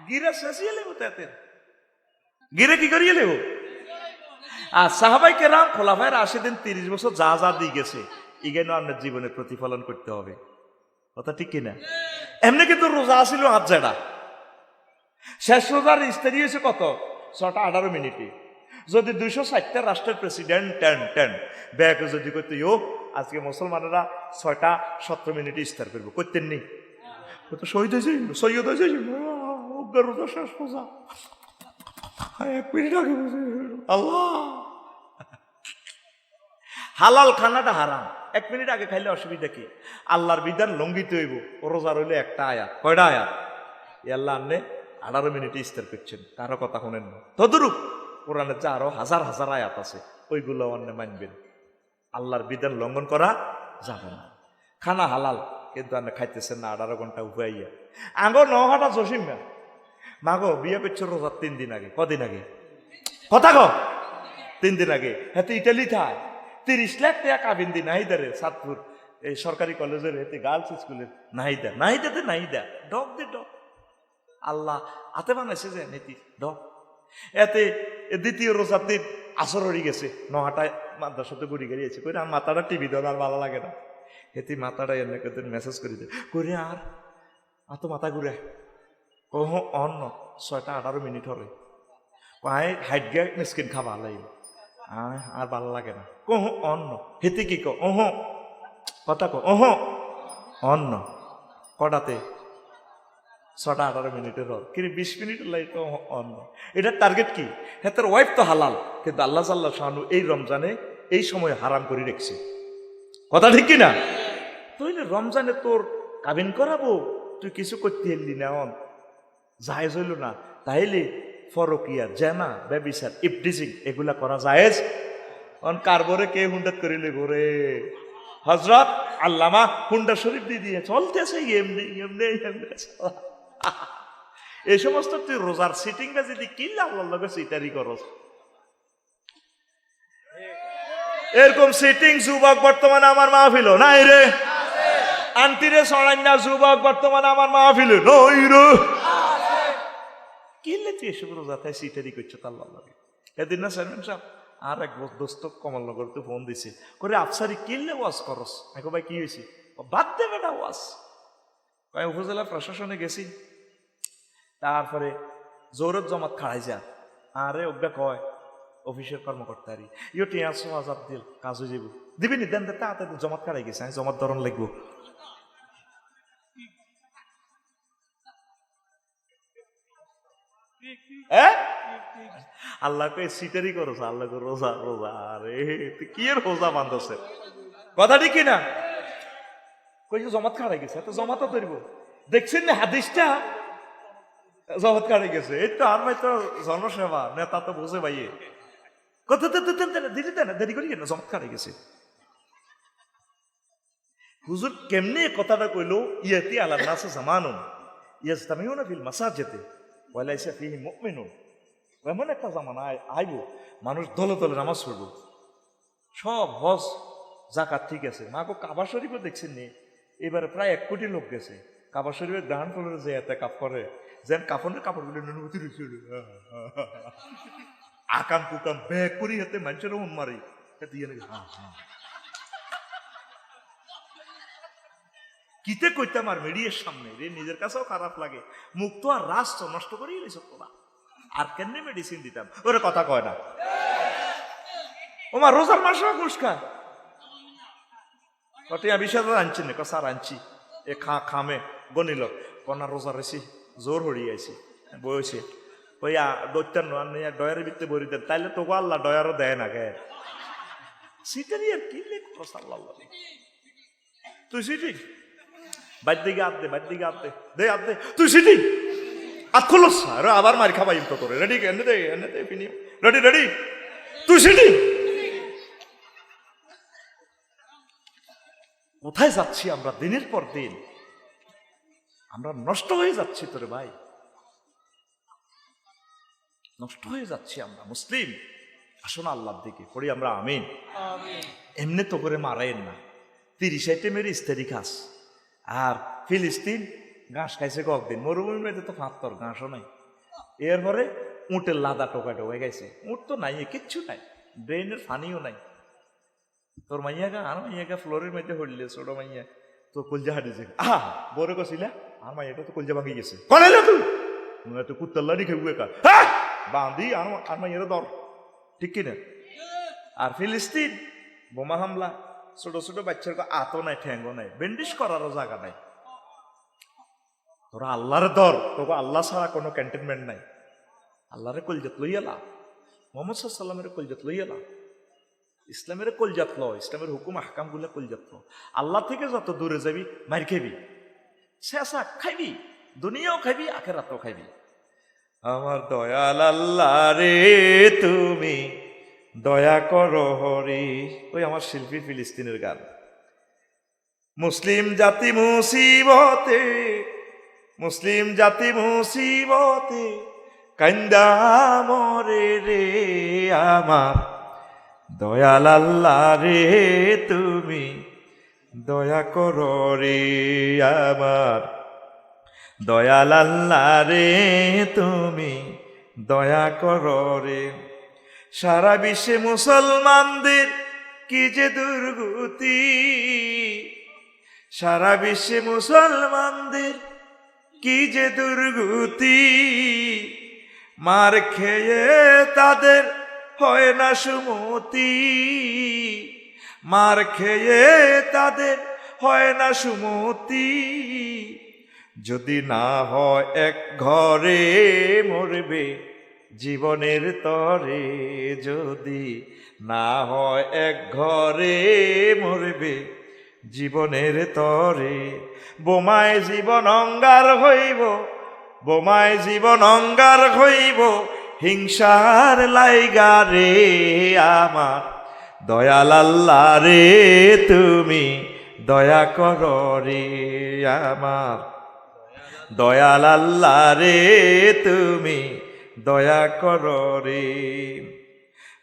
গিরা শেষিয়ে লেবো, তাতে গিরে কি করিয়ে লেবো। আর সাহাবাই কেরাম খোলাফায়ে রাশিদিন 30 বছর যা যা দিয়ে গেছে, ইগেনও আপনার জীবনে প্রতিফলন করতে হবে, কথা ঠিক কিনা? এমনি কিন্তু রোজা আসিল হাত জায়গা, শেষ রোজার ইস্তারি হয়েছে কত? 6টা 18 মিনিটে। যদি 260টা রাষ্ট্রের প্রেসিডেন্ট টেন ব্যাকে যদি করতে আজকে মুসলমানেরা 6টা 17 মিনিটে ইস্তার করবো, করতেন নি? তো শহীদ হয়েছে, সৈয়দ হয়েছে, রোজা শেষ রোজা 1 মিনিট আগে আল্লাহ। হালাল খানাটা হারাম, 1 মিনিট আগে খাইলে অসুবিধা কি? আল্লাহর বিধান লঙ্ঘিত হইব। রোজা রইলে একটা আয়াত, কয়টা আয়াত? আল্লাহ আন্নে 18 মিনিটে ইস্তার করছেন, কারো কথা শোনেন না। তদরূপ কোরআনের যে আরো হাজার হাজার আয়াত আছে, ওইগুলো অন্যে মানবেন। আল্লাহর বিধান লঙ্ঘন করা যাবে না। খানা হালাল, কিন্তু আপনি খাইতেছেন না 18 ঘন্টা উপাইয়া। আঙ্গো 9টা জসিম না মাগো বিয়ে করছো রোজার 3 দিন আগে। কদিন আগে? কথা গো 3 দিন আগে। হ্যাঁ তো ইটালি থায় 30 লাখ টাকা কাবিন দি নাহিদারে, সাতপুর এই সরকারি কলেজের এতে গার্লস স্কুলের নাহিদাতে ডক দে ডক। আল্লাহ হাতে বানাইছে যে নীতি ডক। এতে দ্বিতীয় রোজার দিন আসর হয়ে গেছে, 9টায় মাদ্রাসাতে ঘুরি গেছে করে আর মাথাটা টিভি দেওয়ার আর ভালো লাগে না। এতে মাথাটা এনে মেসেজ করে দে করে আর তো মাথা ঘুরে ওহ অন্য 6টা 18 মিনিট হলে হাইট গে স্কিন খাবা লাগবে, আর ভালো লাগে না। কহ অন্য হেতে কি কহ কথা কহ অন্য কটাতে 6টা 18 মিনিটের হল কিন্তু 20 মিনিট লাইট অন্য। এটার টার্গেট কি? হ্যাঁ তার ওয়াইফ তো হালাল, কিন্তু আল্লাহ সাল্লাহ শানু এই রমজানে এই সময় হারাম করে রেখেছে, কথা ঠিক কিনা? তুইলে রমজানে তোর কাবিন করাবো, তুই কিছু করতে এলি না, জায়েজ হইল না, তাইলে ফরকিয়া জেনা ব্যভিচার ইফটিজিং এগুলা করা জায়েজ। কারবরে কে হুন্ডাত করিলে গোরে হজরত আল্লামা হুন্ডা শরীফ দিয়ে চলতেছে এমনি এমনি এমনি। এই সমস্ত তুই রোজার সিটিং বা যদি কিনলে আল্লাহর লগে সিটারি করস, এরকম সিটিং যুবক বর্তমানে আমার মাহফিল নাই রে, আন্টিরে সরান্না যুবক বর্তমানে আমার মাহফিল নই রে। কিনলে তুই এসব রোজাতায় সিটারি করছো তার লাগে। এদিন না চেয়ারম্যান সাহেব আর এক দোস্ত কমলনগর তো ফোন দিছে করে আফসারি কিনলে ওয়াজ করস। এখন ভাই কি হয়েছে? বাদ দেবে না ওয়াজ। ভাই উপজেলা প্রশাসনে গেছি, তারপরে জোরত জমাত খাড়াই যা আরে অজ্ঞা কয় অফিসের কর্মকর্তারি ইও টিয়াশো আজাদ দিল কাজ হয়ে যাব দিবি নি দেন তাড়াতাড়ি জমাত খাড়াই গেছে আমি জমাত ধরন লাগবো। আল্লাহকে সিটারি করো আল্লাহ রোজা রোজা আরে কি এর রোজা বান্ধছে কথা ঠিক না কই জমাত খাড়াই গেছে এত জমাতও তৈরব দেখছেন না হাদিসটা জমাত খাড়াই গেছে এই তো আর ভাই তো জনসেবা নেতা তো বুঝে ভাইয়ে কথা দিদি দেন দেরি করি না জমাত খাড়াই গেছে। হুজুর কেমনে কথাটা কইলো ইয়াতি আলা নাস জামানুন ইয়াজতামিউনা ফিল মাসাজিদে ওয়া লাইসা ফিহি মুমিনুন। এমন একটা জামানা আইব মানুষ দলে দলে নামাজ পড়ব, সব হজ জাকাত ঠিক আছে। মাগো কাবা শরীফও দেখছেন নি এবারে প্রায় 1 কোটি লোক গেছে কাবা শরীফের গ্রহণ ফলের যে এতে কাপ করে যেন কাপড়ের কাপড়গুলো অনুমতি রয়েছে আকাম কুকাম ব্যাগ করি হাতে মানুষের মন মারি দিয়ে কিতে কইতাম আর মিডিয়ার সামনে রে নিজের কাছেও খারাপ লাগে। মুখ তো আর রাষ্ট্র নষ্ট করেই রয়েছে তোরা আর কেন মেডিসিন দিতাম ওরা কথা কয় না। ওমা রোজার মাসে ঘুষ খায় কটিয়া বিষয় আনছি না কসার আনছি এ খামে গনিল কনা রোজা রেছি জোর হড়িয়ে আইছি বইছে ওইয়া দৈত্যান ডয়ারের ভিতরে বরি দেন তাইলে তো আল্লাহ ডয়ারও দেয় না গে সিটারি আর কি লেখো সাল্লাহ তুই সিটি বাইর দিকে আপ দে বাইর দিকে আপ দে আপ দে তুই সিটি আত খোলস আবার মারি খাবাই তো তোরে রেডি এনে দে ফিনি রেডি রেডি তুই সিটি কোথায় যাচ্ছি আমরা দিনের পর দিন আমরা নষ্ট হয়ে যাচ্ছি তোরে ভাই নষ্ট হয়ে যাচ্ছি আমরা মুসলিম আসুন আল্লাহর দিকে পড়ি আমরা আমিন এমনি তো করে মারাইন না 30 আইটেমের ইস্তেরি খাস আর ফিলিস্তিন ঘাস খাইছে কয়েকদিন মরুভূমির মধ্যে তো ফাঁত্তর ঘাসও নাই এরপরে উটের লাদা টোকা টোকাই গেছে উট তো নাই কিচ্ছু নাই ব্রেনের ফানিও নাই তোর মাইয়াগা আর মাইয়াগা ফ্লোরের মধ্যে হইলে ছোট মাইয়া তো কলজা হাঁটিছে আহা বড় কছিলা আর মাইয়াটা তো কলজা ভাঙি গেছে কনাইলা তুই তো কুত্তাল্লারি খেবু একা বাঁধি আর মাইয়ারা দর ঠিক কিনা। আর ফিলিস্তিন বোমা হামলা ছোট ছোট বাচ্চার আতো নাই ঠ্যাঙ্গো নাই বেন্ডিশ করারও জায়গা নাই। তোরা আল্লাহর দর তোকে আল্লাহ ছাড়া কোনো ক্যান্টনমেন্ট নাই আল্লাহরে কলজাত লইয়ালা মোহাম্মদ সাল্লামের কলজাত লইয়ালা ইসলামের কলজাত ল ইসলামের হুকুম আহকাম গুলা কলজাত ল আল্লাহ থেকে যত দূরে যাবি মার খাবি শেষা খাইবি দুনিয়াও খাইবি আখেরাতও খাইবি। আমার দয়াল আল্লাহ রে তুমি দয়া করো হরি ওই আমার শিল্পী ফিলিস্তিনের গান। মুসলিম জাতি মুসিবতে মুসলিম জাতি মুসিবতে কান্দা মরে রে আমার দয়াল আল্লাহ রে তুমি দয়া করো রে আমার দয়াল আল্লাহ রে তুমি দয়া করো রে। সারা বিশ্বে মুসলমানদের কি যে দুর্গতি সারা বিশ্বে মুসলমানদের কি যে দুর্গতি মার খেয়ে তাদের হয় না সুমতি মার খেয়ে তাদের হয় না সুমতি যদি না হয় এক ঘরে মরবে জীবনের তরে যদি না হয় এক ঘরে মরবে জীবনের তরে বোমায় জীবন অঙ্গার হইব বোমায় জীবন অঙ্গার হইব হিংসার লাইগা রে আমার দয়াল আল্লাহ রে তুমি দয়া করো রে আমার দয়াল আল্লাহ রে তুমি দয়া করো রে।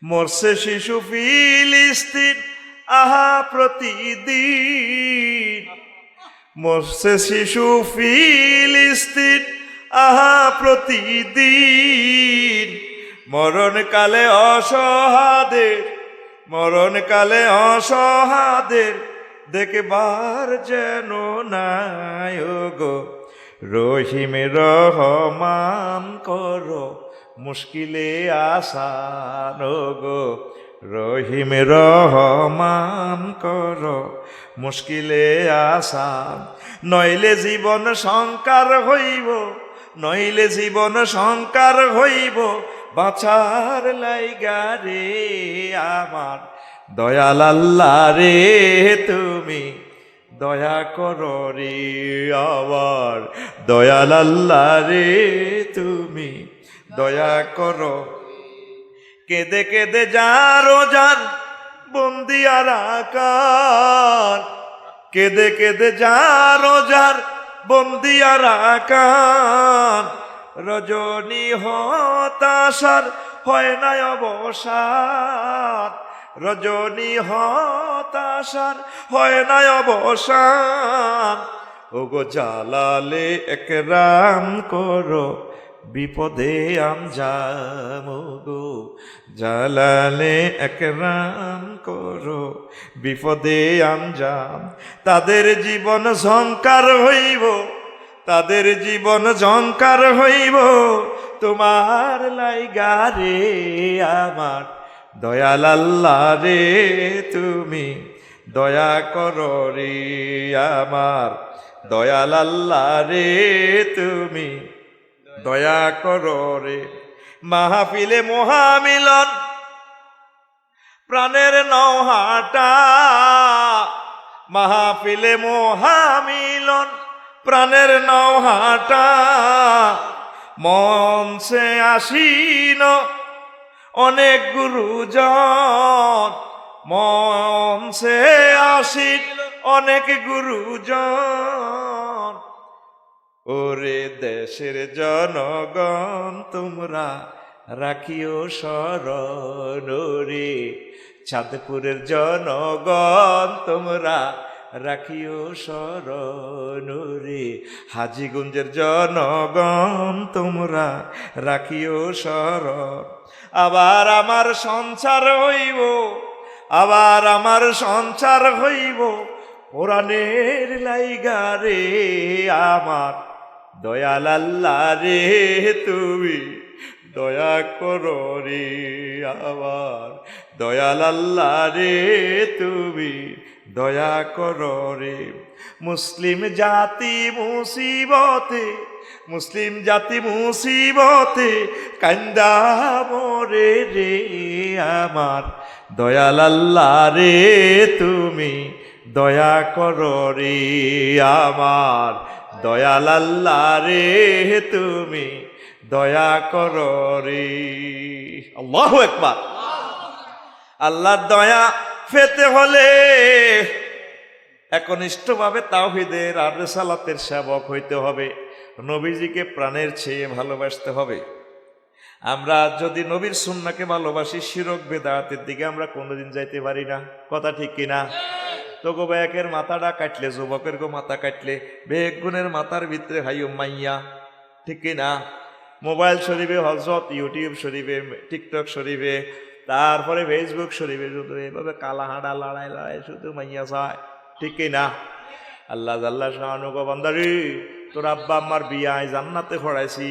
মরছে শিশু ফিলিস্তিন আহা প্রতিদিন, মরছে শিশু ফিলিস্তিন আহা প্রতিদিন, মরণকালে অসহাদের, মরণকালে অসহাদের দেখবার যেন নাই গো। রহিম রহমান করো মুশকিলে আসান গো, রহিম রহমান করো মুশকিলে আসান। নইলে জীবন সংকার হইব, নইলে জীবন সংকার হইব, বাঁচার লাইগা রে আমার দয়াল আল্লাহ রে তুমি দয়া করো রে আমার দয়াল আল্লাহ রে তুমি দয়া করো। কেঁদে কেঁদে যারো যার বন্দিয়ার আকার, কেঁদে কেঁদে যারো যার বন্দিয়ার আকার, রজনী হতাশার হয় না অবসান, রজনী হতাশার হয় না অবসান। ওগো জালালে একরাম করো বিপদে আমজাম গো, জালালে একরাম করো বিপদে আমজাম। তাদের জীবন ঝংকার হইব, তাদের জীবন ঝংকার হইব, তোমার লাইগা রে আমার দয়াল আল্লাহ রে তুমি দয়া করো রে আমার দয়াল আল্লাহ রে তুমি দয়া করো রে। মাহফিলে মহামিলন প্রাণের নৌহাটা, মাহফিলে মহামিলন প্রাণের নৌহাটা, মঞ্চে আসিন অনেক গুরুজন, মঞ্চে আসিন অনেক গুরুজন। ওরে দেশের জনগণ তোমরা রাখিও স্মরণ রে, চাঁদপুরের জনগণ তোমরা রাখিও স্মরণ রে, হাজীগঞ্জের জনগণ তোমরা রাখিও স্মরণ। আবার আমার সঞ্চার হইব, আবার আমার সঞ্চার হইব কোরআনের লাইগা রে আমার দয়াল আল্লাহ রে তুমি দয়া করো রে আমার দয়াল আল্লাহ রে তুমি দয়া করো রে। মুসলিম জাতি মুসিবতে, মুসলিম জাতি মুসিবতে কান্দা মরে রে আমার দয়াল আল্লাহ রে তুমি দয়া করো রে আমার দয়াল আল্লাহ রে তুমি দয়া করো রে। আল্লাহু আকবার। আল্লাহর দয়া পেতে হলে একনিষ্ঠভাবে তাওহীদের আর রিসালাতের সেবক হইতে হবে, নবীজিকে প্রাণের চেয়ে ভালোবাসতে হবে। আমরা যদি নবীর সুন্নাহকে ভালোবাসি, শিরক বেদাতের দিকে আমরা কোনোদিন যাইতে পারি না। কথা ঠিক কিনা? তো গো বেকের মাথাটা কাটলে, যুবকের গো মাথা কাটলে বেক গুণের মাথার ভিতরে হাইও মাইয়া, ঠিক কিনা? মোবাইল শরীফে হজরত, ইউটিউব শরীফে, টিকটক শরীফে, তারপরে ফেসবুক শরীফে শুধু এইভাবে কালা হাঁড়া লড়াই লড়াই শুধু মাইয়া যায়, ঠিক কিনা? আল্লাহ আল্লাহ শাহানু গো বান্দারি, তোর আব্বা আমার বিয়ায় জান্নাতে পড়াইছি,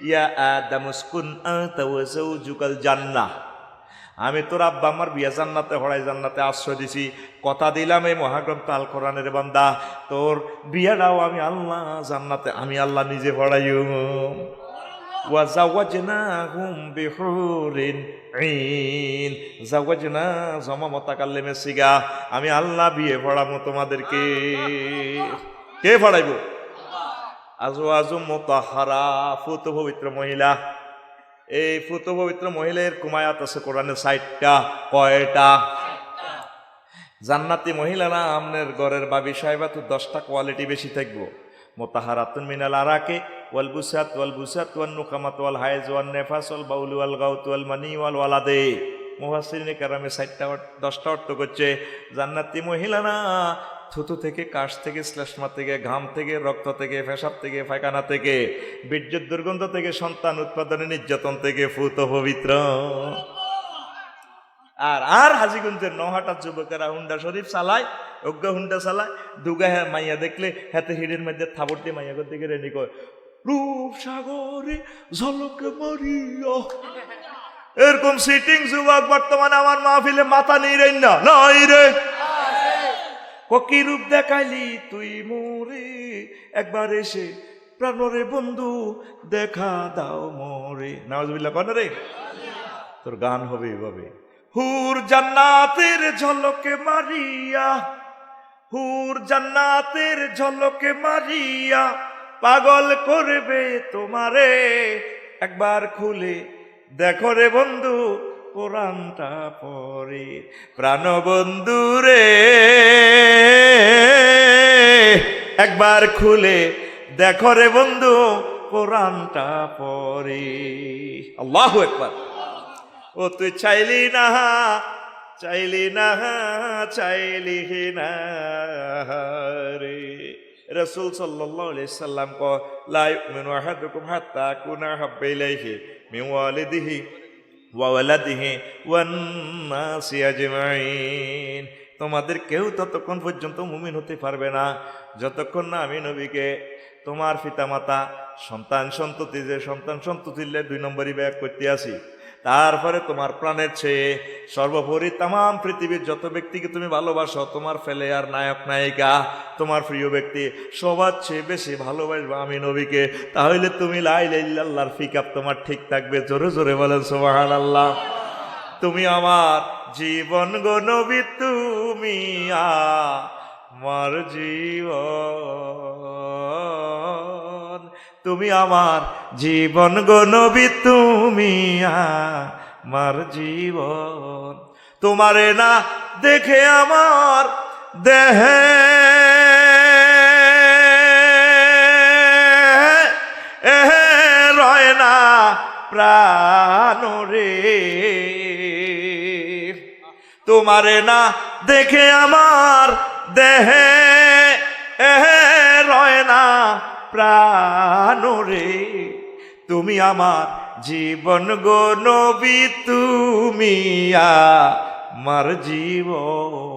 ইয়া আদম উসকুন আনতা ওয়া যাওজুকাল জান্নাহ। আমি তোর আব্বা আমার বিয়া জান্নাতে হড়াই জান্নাতে আশ্রয় দিছি, কথা দিলাম এই মহাগ্রন্থ আল কোরআনের বান্দা তোর বিয়াটাও আমি আল্লাহ জান্নাতে আমি আল্লাহ নিজে পড়াইও। ওয়া যাওয়াজনাহুম বিহুরিন ঈন, যাওয়াজনা জমা মুতাকাল্লিমে সিগা, আমি আল্লাহ বিয়ে পড়াবো তোমাদেরকে। কে পড়াইবো? আজওয়াজুম মুতাহহারা, ফুত পবিত্র মহিলা। এই ফুত পবিত্র মহিলার কুমায়াত আছে কোরআনে 60টা। কয়টা? জান্নাতি মহিলা না আমনের ঘরের বাবি সাহেবা তো 10টা কোয়ালিটি বেশি থাকবো। মুতাহারাতুন মিনাল আরাকে ওয়াল বুসাত ওয়াল বুসাত ওয়ান নুকামাত ওয়াল হায়জ ওয়ান নেফাস ওয়াল বাউল ওয়াল গাউত ওয়াল মানি ওয়াল ওয়ালাদে। মুফাসসিরিনে কেরামে 10টা অর্থ করছে। জান্নাতি মহিলারা থুতু থেকে, কাশ থেকে, শ্লেষ্মা থেকে, ঘাম থেকে, রক্ত থেকে, পেশাব থেকে, পায়খানা থেকে, বীর্যের দুর্গন্ধ থেকে, সন্তান উৎপাদনের নির্যাতন থেকে ফুত পবিত্র। আর হাজিগঞ্জের নহাটার যুবকেরা হুন্ডা শরীফ চালায়, অজ্ঞ হুন্ডা চালায়, দুগা মাইয়া দেখলে হাতে হিড়ের মধ্যে থাবর দিয়ে মাইয়া দিকে রেনি কয়, রূপ সাগরে ঝলকে মারিয়া। এরকম সিটিং যুবক বর্তমানে আমার মাহফিলে মাথা নেই রে না, নাই রে। কি রূপ দেখাইলি তুই মোরে, একবার এসে প্রাণরে বন্ধু দেখা দাও মোরে। নাউজুবিল্লাহ কন রে। তোর গান হবে এভাবে, হুর জান্নাতের ঝলকে মারিয়া, হুর জান্নাতের ঝলকে মারিয়া, পাগল করবে তোমারে, একবার খুলে দেখো রে বন্ধু কোরআনটা পড়ে। প্রাণ বন্ধু রে, একবার খুলে দেখো রে বন্ধু কোরআনটা পড়ে। আল্লাহু আকবার। ও তুই চাইলি না, চাইলি না, চাইলি না রে। রাসূল সাল্লাল্লাহু আলাইহি সাল্লাম কো, লা ইউমিনু আহাদুকুম হাত্তা আকুনা হাব্বা ইলাইহি মিন ওয়ালিদিহি ওয়া ওয়ালাদিহি ওয়ান নাসি আজমাইন। তোমাদের কেউ ততক্ষণ পর্যন্ত মুমিন হতে পারবে না যতক্ষণ না আমি নবীকে তোমার পিতামাতা, সন্তান সন্ততি, যে সন্তান সন্ততিলে 2 নম্বরই ব্যাগ করতে আসি, তারপরে তোমার প্রাণের চেয়ে সর্বোপরি তাম পৃথিবীর যত ব্যক্তিকে তুমি ভালোবাসো, তোমার ফেলে আর নায়ক নায়িকা, তোমার প্রিয় ব্যক্তি, সবার চেয়ে বেশি ভালোবাসবা আমি নবীকে। তাহলে তুমি লা ইলাহা ইল্লাল্লাহর পিকআপ তোমার ঠিক থাকবে। জোরে জোরে বলেন সুবহানাল্লাহ। তুমি আমার জীবন গো নবী, তুমি আমার জীবন, তুমি আমার জীবন গো নবী, তুমি আমার জীবন। তোমারে না দেখে আমার দেহে রয় না প্রাণ রে, তোমারে না দেখে আমার দেহে রয় না প্রাণ রে। তুমি আমার জীবন গো নবী, তুমি আমার জীবন,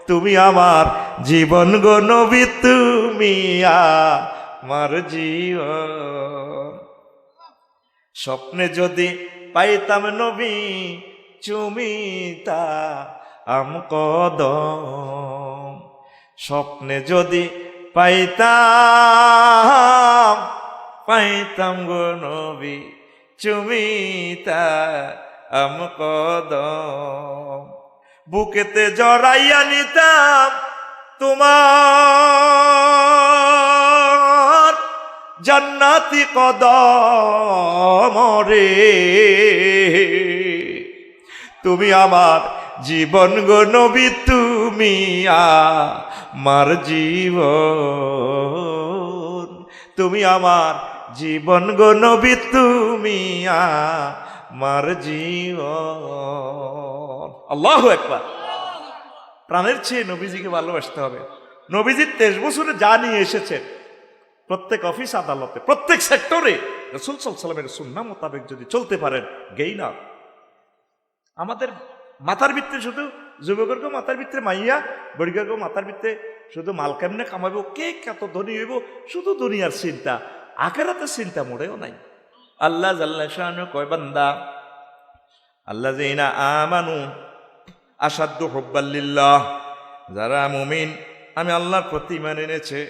তুমি আমার জীবন গো নবী, তুমি আমার জীবন। স্বপ্নে যদি পাইতাম নবী চুমিতা আম কদম, স্বপ্নে যদি পাইতাম, পাইতাম গো নবী চুমিতা আম কদম, বুকেতে জড়াইয়া নিতাম তোমার জান্নাতি কদম রে। তুমি আমার জীবন গো নবী, তুমি আমার জীবন, তুমি আমার জীবন গো নবী, তুমি আমার জীবন। আল্লাহু আকবার। প্রাণের চেয়ে নবীজিকে ভালোবাসতে হবে। নবীজি 23 বছরে যা নিয়ে এসেছেন, প্রত্যেক অফিস আদালতে, প্রত্যেক সেক্টরে রাসূল সাল্লাল্লাহু আলাইহি ওয়াসাল্লামের সুন্নাহ মোতাবেক যদি চলতে পারেন, গেইনার। আমাদের মাথার ভিতরে শুধু যুবকের মাথার ভিতরে মাইয়া, বড়িকার মাথার ভিতরে শুধু মাল কেমনে কামাবো, কে কত ধনী হইব, শুধু দুনিয়ার চিন্তা, আখিরাতের চিন্তা মোড়েও নাই। আল্লাহ জাল্লা শানু কয়, বান্দা আল্লাযীনা আমানু আশাদ্দু হুব্বাল লিল্লাহ, যারা মুমিন, আমি আল্লাহর প্রতি ঈমান এনেছে,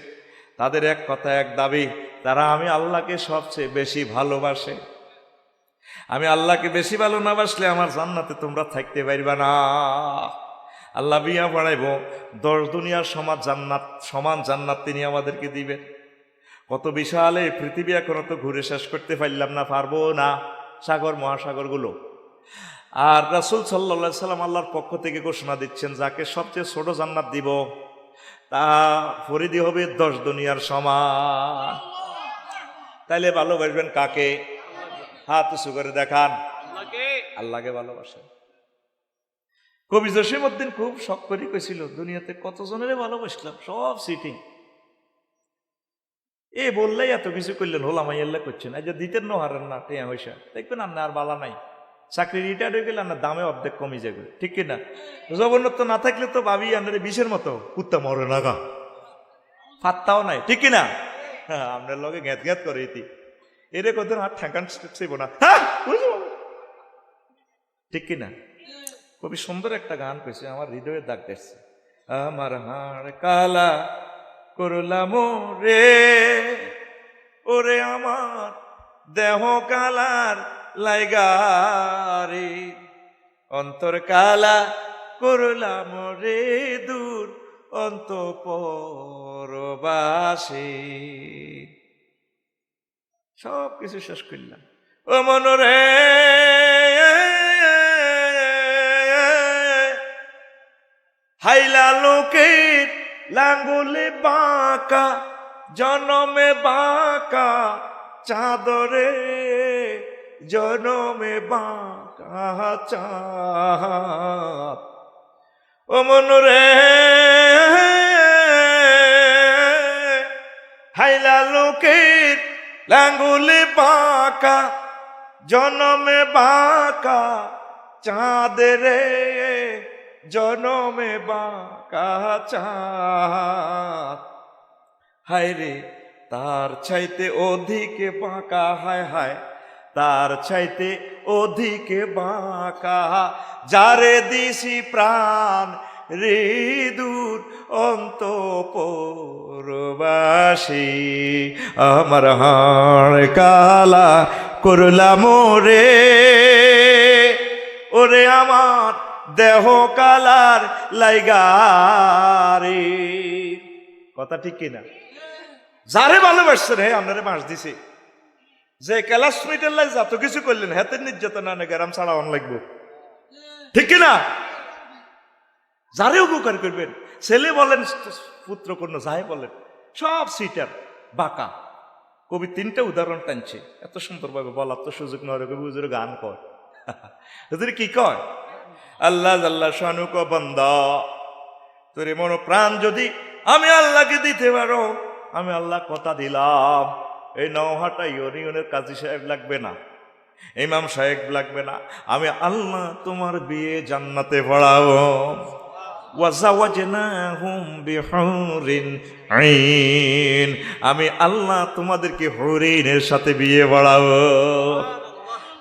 তাদের এক কথা এক দাবি, তারা আমি আল্লাহকে সবচেয়ে বেশি ভালোবাসে। আমি আল্লাহকে বেশি ভালো না বাসলে আমার জান্নাতে তোমরা থাকতে পারবা না। আল্লাহ বিয়া বাড়াইব, 10 দুনিয়ার সমান জান্নাত তিনি আমাদেরকে দিবেন। কত বিশাল এই পৃথিবী, এখনো তো ঘুরে শেষ করতে পারলাম না, পারবো না, সাগর মহাসাগরগুলো। আর রাসূল সাল্লাল্লাহু আলাইহি সাল্লাম আল্লাহর পক্ষ থেকে ঘোষণা দিচ্ছেন, যাকে সবচেয়ে ছোট জান্নাত দিব তা ফরিদি হবে 10 দুনিয়ার সমান। তাইলে ভালোবাসবেন কাকে? হাত উঁচু করে দেখান। আল্লাহকে ভালোবাসেন। কবি জসিমউদ্দিন খুব শখ করে কইছিল, দুনিয়াতে কতজনের ভালোবাসলাম, সব সিটিং। এ বললেই এত কিছু করলেন, হোলামাই আল্লাহ করছেন, এই যে দিতেন হারেন না টিয়া পয়সা, দেখবেন আপনি আর বালা নাই, চাকরি রিটায়ার্ড হয়ে গেলে আপনার দামে অর্ধেক কমে যাবে, ঠিক কিনা? জগন্নাথ না থাকলে তো ভাবি আপনার বিষের মতো কুত্তা মরে না গা, ফাত্তাও নাই, ঠিক কিনা? হ্যাঁ, আপনার লগে ঘ্যাত ঘ্যাত করে ইতি এরে কত হাত ঠেকান ছিল না, হ্যাঁ ঠিক কিনা? খুবই সুন্দর একটা গান কইছে, আমার হৃদয়ে দাগ দেখছে। আমার হাড় কালা করলাম রে, ওরে আমার দেহ কালার লাইগারে, অন্তর কালা করলাম রে দূর অন্তঃপরবাসে। সব কিছু শেষ করলাম। ও মনরে হাইলা লোকের লাঙ্গুলে বাঁকা, জনমে বাঁকা চাঁদরে, জনমে বাঁকা চাঁদ। ও মনরে হাইলা লোকের লাঙ্গুলে বাঁকা, জনমে বাঁকা চাঁদরে, জনমে বাঁকা চাঁদ। হায় রে তার চাইতে অধিকে বাঁকা, হায় হায় তার চাইতে অধিকে বাঁকা, যারে দিছি প্রাণ হৃদূর অন্তঃপরবাসী। আমার হাড় কালা করলাম রে, ওরে আমার দেহ কালার লাইগারে। কথা ঠিক কিনা? যারে ভালোবাসছেন হে আপনারে বাঁশ দিছে, যে ক্লাসমেটের লাই যত কিছু করলেন হাতে নির্যাতন না গ্রাম ছাড়া অন লাগবো, ঠিক কিনা? যারে উপকার করবেন, ছেলে বলেন পুত্র কন্যা যাই বলেন, সব সিটার বাঁকা। কবি তিনটা উদাহরণ টানছে, এত সুন্দরভাবে বলার তো সুযোগ নয়, কবি হুজুর গান কয়। হুজুর কি কয়? আল্লাহ আল্লাহ শানুক বান্দা, তোরে মন প্রাণ যদি আমি আল্লাহকে দিতে পারো, আমি আল্লাহ কথা দিলাম, এই নওহাটা ইউনিয়নের কাজী সাহেব লাগবে না, ইমাম সাহেব লাগবে না, আমি আল্লাহ তোমার বিয়ে জান্নাতে পড়াবো। ওয়াজাওয়াজনাহুম বিহুরিন আইন, আমি আল্লাহ তোমাদেরকে হরিণের সাথে বিয়ে পড়াবো।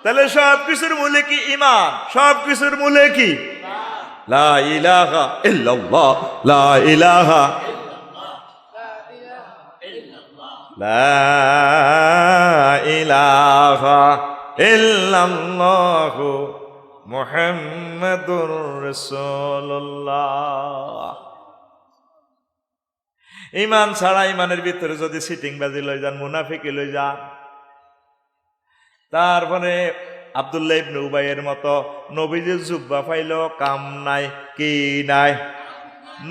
তাহলে সব কিছুর মূলে কি? ঈমান। সব কিছুর মূলে কি? লা ইলাহা ইল্লাল্লাহ, লা ইলাহা লা ইলাহা ইল্লাল্লাহু মুহাম্মাদুর রাসূলুল্লাহ। ঈমান ছাড়া, ঈমানের ভিতরে যদি সিটিং বাজি লই যান, মুনাফিকি লই যান, তারপরে আব্দুল্লাহ ইবনে উবাইয়ের মতো নবীজি জুব্বা পাইল কাম নাই, কি নাই?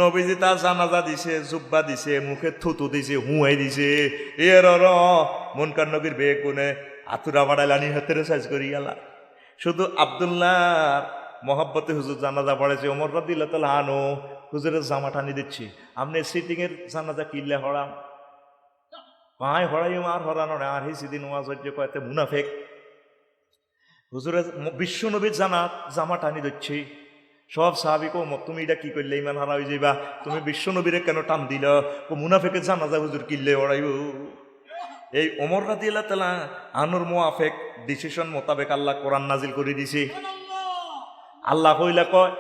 নবীজি তার জানাজা দিছে, জুব্বা দিছে, মুখে থুতু দিছে, হুঁয়াই দিছে, এর মুনকার নবীর বেগ গুনে আতুরা বাড়াইলানি হাতের সাইজ করি গেলা। শুধু আব্দুল্লাহ মহব্বতে হুজুর জানাজা পড়েছে, ওমর রাদিয়াল্লাহু তাআলা আনহু হুজুরের জামা টানি দিচ্ছি, আপনি সিটিং এর জানাজা কিনলে হরাম পায় হরাইম আর হরানো আর হিসিদিন ওয়াজ হচ্ছে কয়েতে মুনাফেক। হুজুরের বিশ্ব নবীর জামা টানি দিচ্ছি, সব সাহাবী কো তুমি এটা কি করলে, ইমান হারা হয়ে যাইবা, তুমি বিশ্ব নবীরে কেন টান দিল? ও মুনাফেকের জানাজা হুজুর কিনলে হরাইব। এই ওমর রাদিয়াল্লাহু তাআলা আনুর মুআফিক ডিসিশন মোতাবেক আল্লাহ কোরআন নাজিল করে দিছে। আল্লাহ কইলা কয়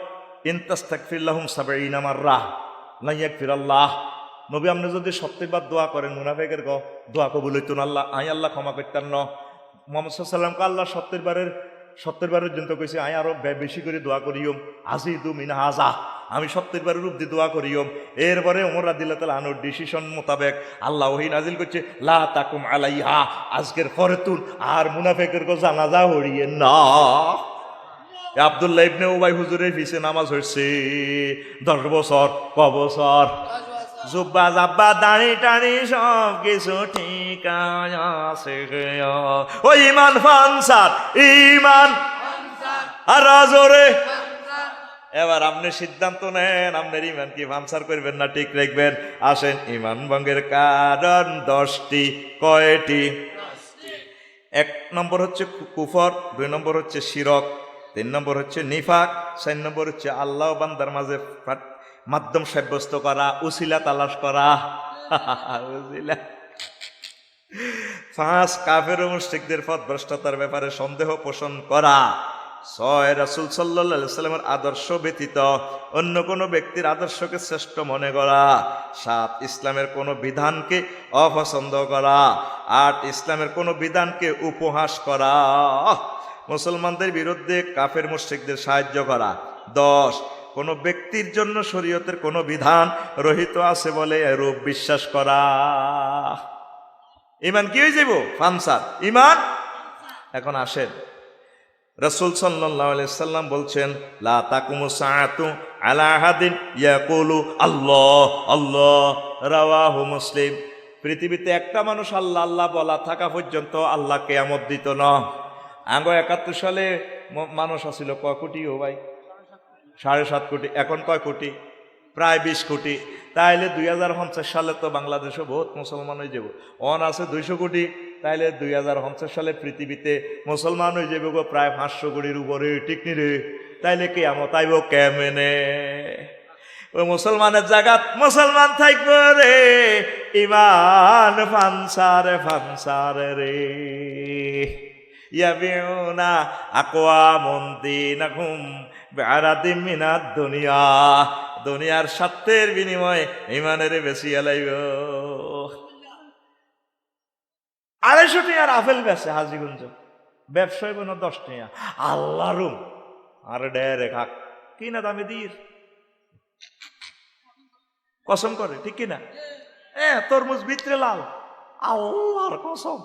ইন তাস্তাগফির লাহুম ৭০ মাররা লা ইয়াগফিরাল্লাহ। নবী আপনি যদি ৭০ বার দোয়া করেন, মুনাফিকের দোয়া কবুল হইতো না, আল্লাহ ক্ষমা করতেন না। মুহাম্মদ সাল্লাল্লাহু আলাইহি ওয়াসাল্লামকে আল্লাহ ৭০ বারের জন্য কইছে আই আরো বেশি করে দোয়া করিয়ম, আজিদু মিন হাযা, আমি ৭০ বারের উপদি দোয়া করিয়ম। এরপরে ওমর রাদিয়াল্লাহু তাআলা আনুর ডিসিশন মোতাবেক আল্লাহ ওহী নাজিল করছে লা তাকুম আলাইহা, আজকের পরে তুন আর মুনাফিকের জানাজা হরিয়েন না। আব্দুল্লাহ ইবনে উবাই হুজুরের পিছে নামাজ হইছে 10 বছর, ক বছর? জুব্বা জাব্বা দাড়ি টাড়ি সব কিছু ঠিক আছে। ও ইমান ফানসার, ইমান আর জোরে। এবার আপনি সিদ্ধান্ত নেন, আপনার ইমান কি ভামসার করবেন না ঠিক রাখবেন? আসেন, ইমান ভঙ্গের কারণ 10টি। কয়টি? 1 নম্বর হচ্ছে কুফর, 2 নম্বর হচ্ছে শিরক, 3 নম্বর হচ্ছে নিফাক, 4 নম্বর হচ্ছে আল্লাহ বান্দার মাঝে মাধ্যম সাব্যস্ত করা, উসিলা তালাশ করা। উসিলা। 5 কাফের ও মুশরিকদের পথভ্রষ্টতার ব্যাপারে সন্দেহ পোষণ করা। 6 রাসূল সাল্লাল্লাহু আলাইহি সাল্লামের আদর্শ ব্যতীত অন্য কোনো ব্যক্তির আদর্শকে শ্রেষ্ঠ মনে করা। 7 ইসলামের কোনো বিধানকে অপছন্দ করা। 8 ইসলামের কোনো বিধানকে উপহাস করা। মুসলমানদের বিরুদ্ধে কাফের মুশরিকদের সাহায্য করা। 10 কোনো ব্যক্তির জন্য শরীয়তের কোনো বিধান রহিত আছে বলে এরূপ বিশ্বাস করা। ইমান কি হয়ে যাব? ফানসার ইমান। এখন আসেন, রাসূল সাল্লাল্লাহু আলাইহি সাল্লাম বলছেন, লা তাকুমু সাআতু আলা আহাদিন ইয়াকুলু আল্লাহ আল্লাহ, রাওয়াহু মুসলিম। পৃথিবীতে একটা মানুষ আল্লাহ আল্লাহ বলা থাকা পর্যন্ত আল্লাহ কিয়ামত দিত না। আঙ্গ 71 সালে মানুষ আছিল কয় কোটি? ও ভাই 7.5 কোটি। এখন কয় কোটি? প্রায় 20 কোটি। তাইলে 2050 সালে তো বাংলাদেশে বহুত মুসলমান হয়ে যাব। অন আছে 200 কোটি। তাইলে 2050 সালে পৃথিবীতে মুসলমান হয়ে যাবে প্রায় 500 কোটির উপরে, ঠিক নি রে? তাইলে কিয়ামত আইব কেমনে? ওই মুসলমানের জায়গাত মুসলমান থাকব রে, ইমান ফানসারে ফানসারে রে। ইয়াবিউনা আকওয়ামুন দীনাহুম বিআরাদিম মিনাদ দুনিয়া, দুনিয়ার স্বার্থের বিনিময়ে ইমানের বেশি আলাইব। 250 টাকার আপেল বেছে হাজিগঞ্জ, ব্যবসায় কোনো 10 টাকা। আল্লাহ রুম আর ডেরে খাক কি না দামে দির কসম করে, ঠিক কিনা? তরমুজ ভিতরে লাল, আল্লাহর কসম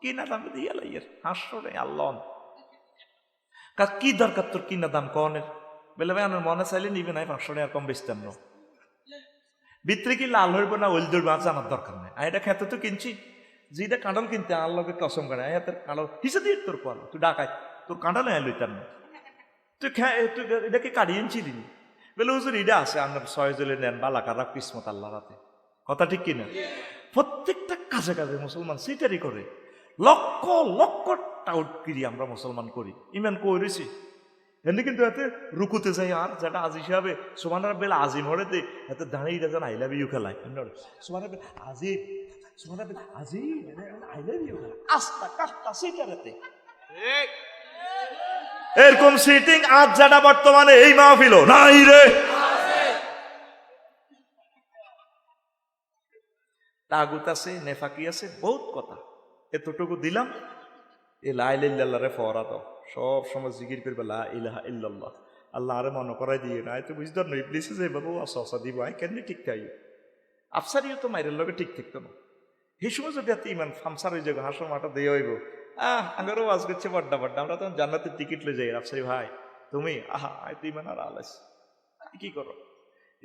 কি না দামে দিয়ে লাইয়ের 500 টাকা। আল্লাহ কি দরকার তোর কিনা দাম কনের? বলে ভাই আমার মনে চাইলে নিবে নাই, 500 টাকা কম বেচতাম না। ভিতরে কি লাল হইব না ওইল দৌড় মাছ জানার দরকার নাই। এটা খেতে তো কিনছি, যেটা কাঁঠাল কিনতে আল্লাহকে কসম করে তোর কাঁঠাল হিসেবে দিয়ে তোর পাল, তুই ডাকাই তোর কাঁঠাল লইতাম না, তুই এটাকে কাটিয়ে এনছি দিবি। বলে হুজুর এটা আছে আপনার 6 জলে নেন, বালাকারা কিসমত আল্লাহ রাতে। কথা ঠিক কিনা? প্রত্যেকটা কাজে কাজে মুসলমান সেটারই করে। লক্ষ লক্ষ টাউটগিরি আমরা মুসলমান করি, ইমান করেছি। এমনি কিন্তু এতে রুকুতে যাই আর যেটা আজি হিসাবে সুবহানার বেলা আজিম হরে দে এতে দাঁড়িয়ে যেন আই লাভ ইউ খেলায় সুবহানার বেলা আজিম, সুবহানার বেলা আজিম আই লাভ ইউ খেলা আস্তা কাস্তা সেটারেতে এরকম সিটিং আজ যেটা বর্তমানে এই মাহফিল নাই রে। তাগুত আছে, নেফাকি আছে, বহুত কথা। এতটুকু দিলাম, এ লা ইলাহা ইল্লাল্লাহ রে ফরা দাও, সব সময় জিকির করবে লা ইলাহা ইল্লাল্লাহ। আল্লাহ আরে মনে করাই দিয়ে না, তো বুঝতে পারো ইবলিসে যে বাবু আসা দিব আই কেন ঠিক তাই আফসারিও তো মাইরের লগে ঠিক থাকতো না। এই সময় যদি এত ইমান ফামসার হয়ে যাবে, হাসর মাটা দিয়ে হইব আঙ্গারও ওয়াজ করছে বড্ডা বড্ডা, আমরা তখন জান্নাতের টিকিট লয়ে যাই। আফসারি ভাই তুমি আহা তুই ইমান আর আলাইস কি করো?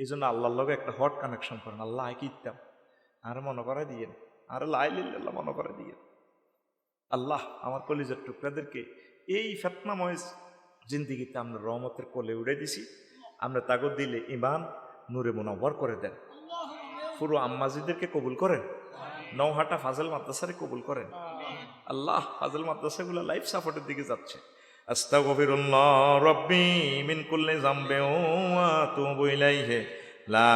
এই জন্য আল্লাহর লগে একটা হট কানেকশন করেন। আল্লাহ কি ইত্যাম আর মনে করাই দিয়েন, আর লা ইলাহা ইল্লাল্লাহ মনে করাই দিয়েন। আল্লাহ আমার কলিজার টুকরাদেরকে এই ফেতনাময় জিন্দিগিতে আমরা রহমতের কোলে উড়ে দিছি। আমরা তাগত দিলে ইমান নূরে মুনাওয়ার করে দেন। পুরো আম্মাজিদেরকে কবুল করেন, নওহাটা ফাজল মাদ্রাসারে কবুল করেন। আল্লাহ ফাজল মাদ্রাসাগুলো লাইফ সাপোর্টের দিকে যাচ্ছে। আস্তাগফিরুল্লাহ রাব্বি মিন কুল্লি যামবিন ওয়া আতুবু ইলাইহি লা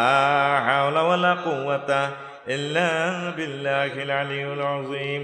হাওলা ওয়ালা কুওয়াতা ইল্লা বিল্লাহিল আলিয়্যিল আযীম।